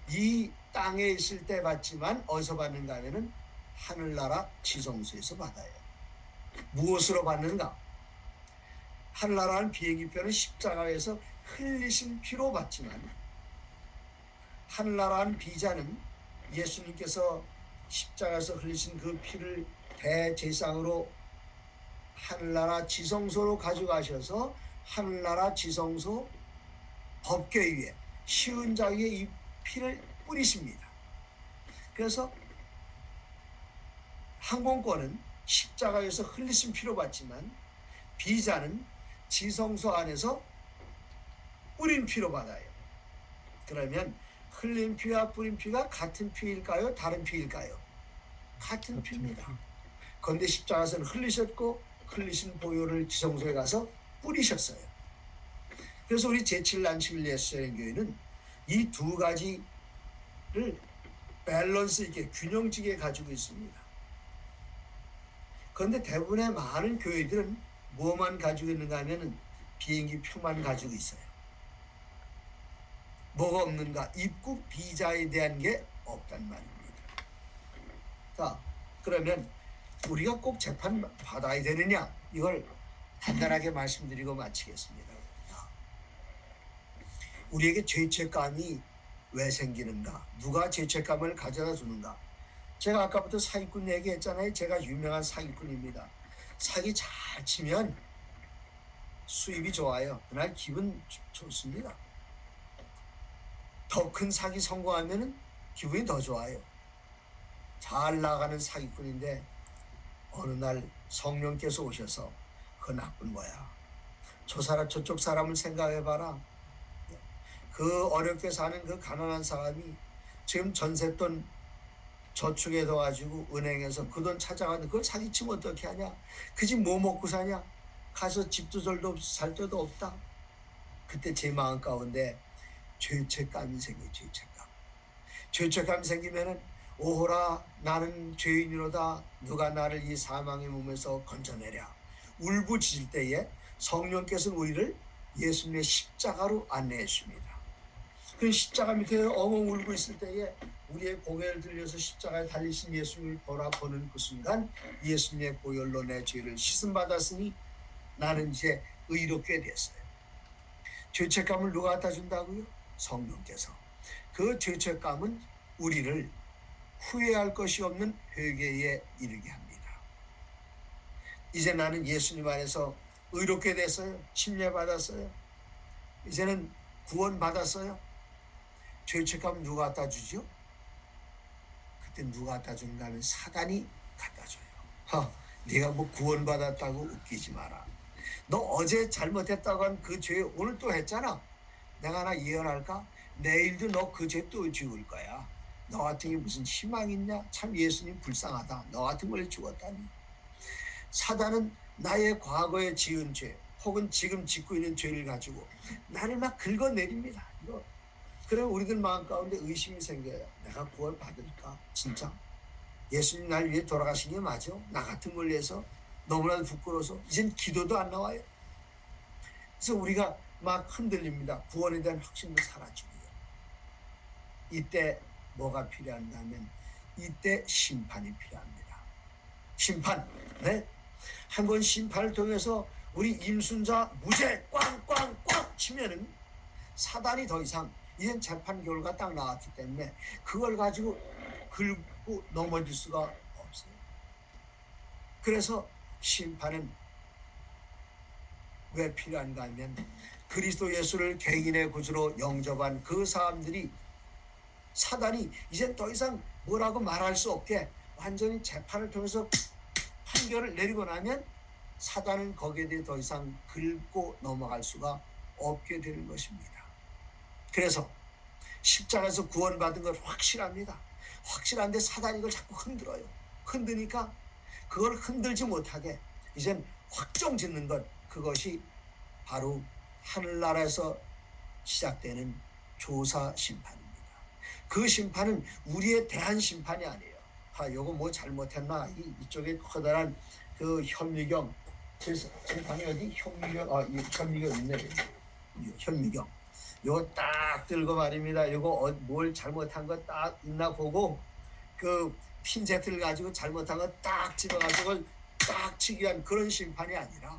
이 땅에 있을 때 받지만 어디서 받는가 하면은 하늘나라 지성소에서 받아요. 무엇으로 받는가? 하늘나라는 비행기표는 십자가에서 흘리신 피로 받지만 하늘나라는 비자는 예수님께서 십자가에서 흘리신 그 피를 대제사장으로 하늘나라 지성소로 가져가셔서 하늘나라 지성소 법궤 위에 쉬운 자 위에 이 피를 뿌리십니다. 그래서 항공권은 십자가에서 흘리신 피로 받지만 비자는 지성소 안에서 뿌린 피로 받아요. 그러면 흘린 피와 뿌린 피가 같은 피일까요? 다른 피일까요? 같은 피입니다. 그런데 십자가에서는 흘리셨고 흘리신 보혈을 지성소에 가서 뿌리셨어요. 그래서 우리 제7난치빌 예수자연교회는 이 두 가지를 밸런스 있게 균형지게 가지고 있습니다. 그런데 대부분의 많은 교회들은 뭐만 가지고 있는가 하면 비행기 표만 가지고 있어요. 뭐가 없는가? 입국 비자에 대한 게 없단 말입니다. 자, 그러면 우리가 꼭 재판 받아야 되느냐? 이걸 간단하게 말씀드리고 마치겠습니다. 우리에게 죄책감이 왜 생기는가? 누가 죄책감을 가져다 주는가? 제가 아까부터 사기꾼 얘기했잖아요. 제가 유명한 사기꾼입니다. 사기 잘 치면 수입이 좋아요. 그날 기분 좋습니다. 더 큰 사기 성공하면 기분이 더 좋아요. 잘 나가는 사기꾼인데 어느 날 성령께서 오셔서 그 나쁜 거야. 저쪽 사람을 생각해봐라. 그 어렵게 사는 그 가난한 사람이 지금 전세돈 저축해 둬가지고 은행에서 그 돈 찾아가는데 그걸 사기치면 어떻게 하냐? 그 집 뭐 먹고 사냐? 가서 집도 절도 없이 살 데도 없다. 그때 제 마음 가운데 죄책감이 생겨요. 죄책감이 생기면은 오호라 나는 죄인이로다. 누가 나를 이 사망의 몸에서 건져내랴. 울부짖을 때에 성령께서는 우리를 예수님의 십자가로 안내해 줍니다. 그 십자가 밑에 엉엉 울고 있을 때에 우리의 고개를 들려서 십자가에 달리신 예수님을 보라보는 그 순간 예수님의 보혈로 내 죄를 씻음받았으니 나는 이제 의롭게 됐어요. 죄책감을 누가 갖다 준다고요? 성령께서. 그 죄책감은 우리를 후회할 것이 없는 회개에 이르게 합니다. 이제 나는 예수님 안에서 의롭게 됐어요. 침례받았어요. 이제는 구원받았어요. 죄책감 누가 갖다 주죠? 그때 누가 갖다 주는가 하면 사단이 갖다 줘요. 네가 뭐 구원받았다고 웃기지 마라. 너 어제 잘못했다고 한 그 죄 오늘 또 했잖아. 내가 하나 예언할까? 내일도 너 그 죄 또 지을 거야. 너 같은 게 무슨 희망 있냐? 참 예수님 불쌍하다. 너 같은 걸 죽었다니. 사단은 나의 과거에 지은 죄 혹은 지금 짓고 있는 죄를 가지고 나를 막 긁어내립니다. 그럼 우리들 마음 가운데 의심이 생겨요. 내가 구원 받을까? 진짜? 예수님 날 위해 돌아가신 게 맞아? 나 같은 걸 위해서 너무나도 부끄러워서 이젠 기도도 안 나와요. 그래서 우리가 막 흔들립니다. 구원에 대한 확신도 사라지고요. 이때 뭐가 필요한가 하면 이때 심판이 필요합니다. 심판. 네? 한 번 심판을 통해서 우리 임순자 무죄 꽝꽝꽝 치면은 사단이 더 이상 이젠 재판 결과 딱 나왔기 때문에 그걸 가지고 긁고 넘어질 수가 없어요. 그래서 심판은 왜 필요한가 하면 그리스도 예수를 개인의 구주로 영접한 그 사람들이 사단이 이젠 더 이상 뭐라고 말할 수 없게 완전히 재판을 통해서 판결을 내리고 나면 사단은 거기에 대해 더 이상 긁고 넘어갈 수가 없게 되는 것입니다. 그래서 십자가에서 구원받은 건 확실합니다. 확실한데 사단이 이걸 자꾸 흔들어요. 흔드니까 그걸 흔들지 못하게 이젠 확정 짓는 것, 그것이 바로 하늘나라에서 시작되는 조사 심판입니다. 그 심판은 우리에 대한 심판이 아니에요. 요거 뭐 잘못했나? 이쪽에 커다란 그 현미경, 제 방에 어디 현미경, 이 현미경 있네. 현미경. 요거 딱 들고 말입니다. 요거 뭘 잘못한 거 딱 있나 보고 그 핀셋을 가지고 잘못한 거 딱 집어가지고 딱 치기 위한 그런 심판이 아니라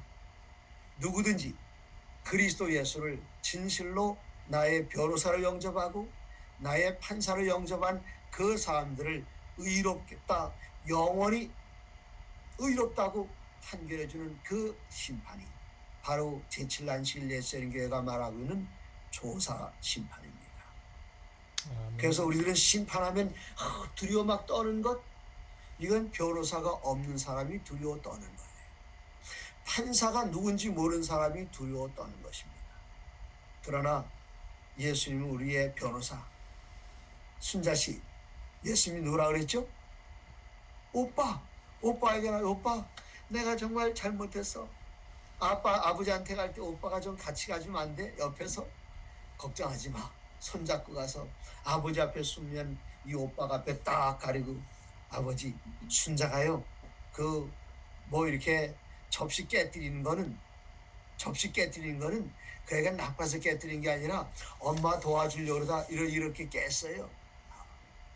누구든지 그리스도 예수를 진실로 나의 변호사로 영접하고 나의 판사로 영접한 그 사람들을 의롭겠다, 영원히 의롭다고 판결해주는 그 심판이 바로 제7난 예수님교회가 말하고 있는 조사 심판입니다. 그래서 우리들은 심판하면 두려워 막 떠는 것, 이건 변호사가 없는 사람이 두려워 떠는 거예요. 판사가 누군지 모르는 사람이 두려워 떠는 것입니다. 그러나 예수님은 우리의 변호사. 순자씨, 예수님이 누구라 그랬죠? 오빠에게 나 오빠, 내가 정말 잘못했어. 아버지한테 갈 때 오빠가 좀 같이 가주면 안 돼? 옆에서? 걱정하지 마. 손잡고 가서 아버지 앞에 숨면 이 오빠가 앞에 딱 가리고, 아버지, 순자가요, 그 뭐 이렇게 접시 깨뜨리는 거는 그 애가 나빠서 깨뜨린 게 아니라 엄마 도와주려고 그러다 이렇게 깼어요.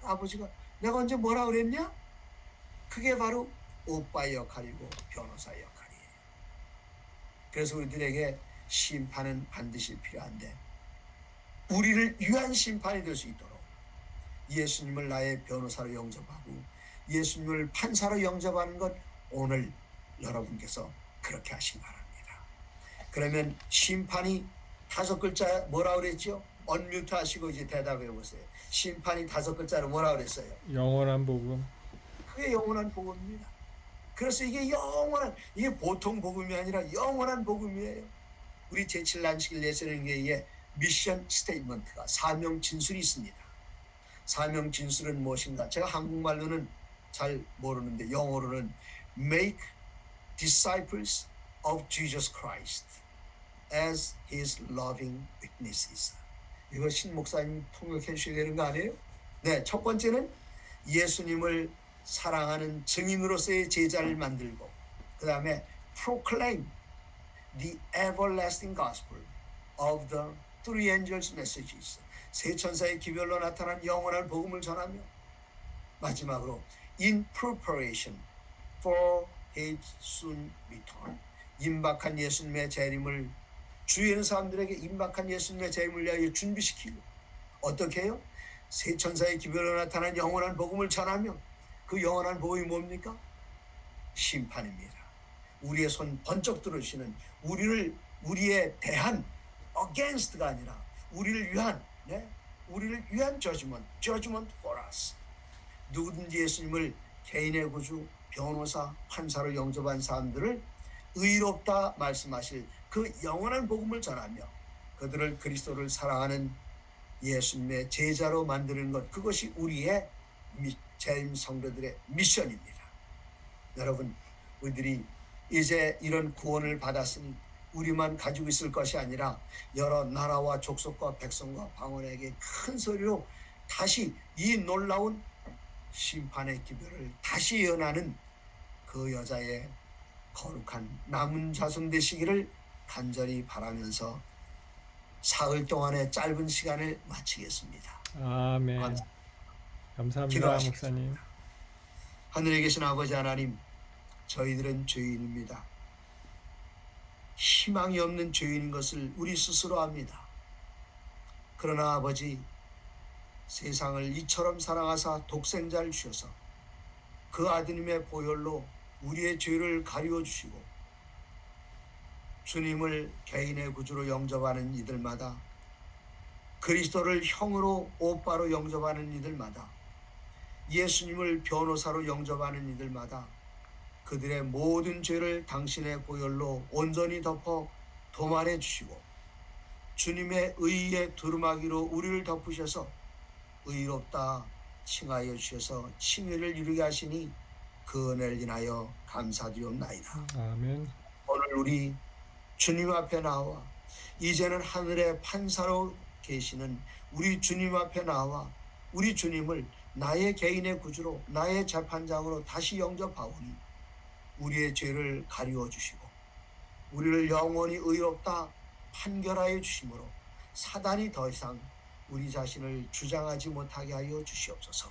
아버지가 내가 언제 뭐라 그랬냐? 그게 바로 오빠의 역할이고 변호사의 역할이에요. 그래서 우리들에게 심판은 반드시 필요한데 우리를 위한 심판이 될 수 있도록 예수님을 나의 변호사로 영접하고 예수님을 판사로 영접하는 것, 오늘 여러분께서 그렇게 하시기 바랍니다. 그러면 심판이 5글자 뭐라 그랬죠? 언뮤트 하시고 이제 대답해 보세요. 심판이 5글자로 뭐라 그랬어요? 영원한 복음. 그게 영원한 복음입니다. 그래서 이게 이게 보통 복음이 아니라 영원한 복음이에요. 우리 제7난식일 예수님교회의 미션 스테이트먼트가 사명 진술이 있습니다. 사명 진술은 무엇인가? 제가 한국말로는 잘 모르는데 영어로는 Make disciples of Jesus Christ as His loving witnesses. 이거 신 목사님 통역해 주셔야 되는 거 아니에요? 네, 첫 번째는 예수님을 사랑하는 증인으로서의 제자를 만들고, 그 다음에 proclaim the everlasting gospel of the three angels' messages. 세 천사의 기별로 나타난 영원한 복음을 전하며, 마지막으로 in preparation for His soon return. 임박한 예수님의 재림을, 주위에 사람들에게 임박한 예수님의 재림을 위하여 준비시키고, 어떻게 해요? 세 천사의 기별로 나타난 영원한 복음을 전하며, 그 영원한 복음이 뭡니까? 심판입니다. 우리의 손 번쩍 들어주시는, 우리에 대한 against가 아니라 우리를 위한 judgment for us. 누구든지 예수님을 개인의 구주, 변호사, 판사로 영접한 사람들을 의롭다 말씀하실 그 영원한 복음을 전하며 그들을 그리스도를 사랑하는 예수님의 제자로 만드는 것, 그것이 우리의 재림 성도들의 미션입니다. 여러분, 우리들이 이제 이런 구원을 받았으니 우리만 가지고 있을 것이 아니라 여러 나라와 족속과 백성과 방언에게 큰 소리로 다시 이 놀라운 심판의 기별을 다시 예언하는 그 여자의 거룩한 남은 자손 되시기를 간절히 바라면서 사흘 동안의 짧은 시간을 마치겠습니다. 아멘. 감사합니다, 기도하시겠습니다. 목사님. 하늘에 계신 아버지 하나님, 저희들은 죄인입니다. 희망이 없는 죄인인 것을 우리 스스로 압니다. 그러나 아버지, 세상을 이처럼 사랑하사 독생자를 주셔서 그 아드님의 보혈로 우리의 죄를 가리워 주시고 주님을 개인의 구주로 영접하는 이들마다, 그리스도를 형으로 오빠로 영접하는 이들마다, 예수님을 변호사로 영접하는 이들마다 그들의 모든 죄를 당신의 보혈로 온전히 덮어 도말해 주시고 주님의 의의 두루마기로 우리를 덮으셔서 의롭다 칭하여 주셔서 칭의를 이루게 하시니 그 은혜를 인하여 감사드리옵나이다. 아멘. 오늘 우리 주님 앞에 나와 이제는 하늘의 판사로 계시는 우리 주님 앞에 나와 우리 주님을 나의 개인의 구주로, 나의 재판장으로 다시 영접하오니 우리의 죄를 가리워 주시고 우리를 영원히 의롭다 판결하여 주심으로 사단이 더 이상 우리 자신을 주장하지 못하게 하여 주시옵소서.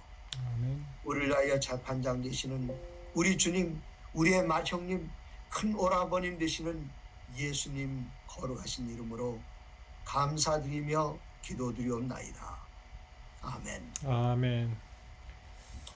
아멘. 우리를 위하여 재판장 되시는 우리 주님, 우리의 맏형님, 큰 오라버님 되시는 예수님 거룩하신 이름으로 감사드리며 기도드리옵나이다. 아멘. 아멘.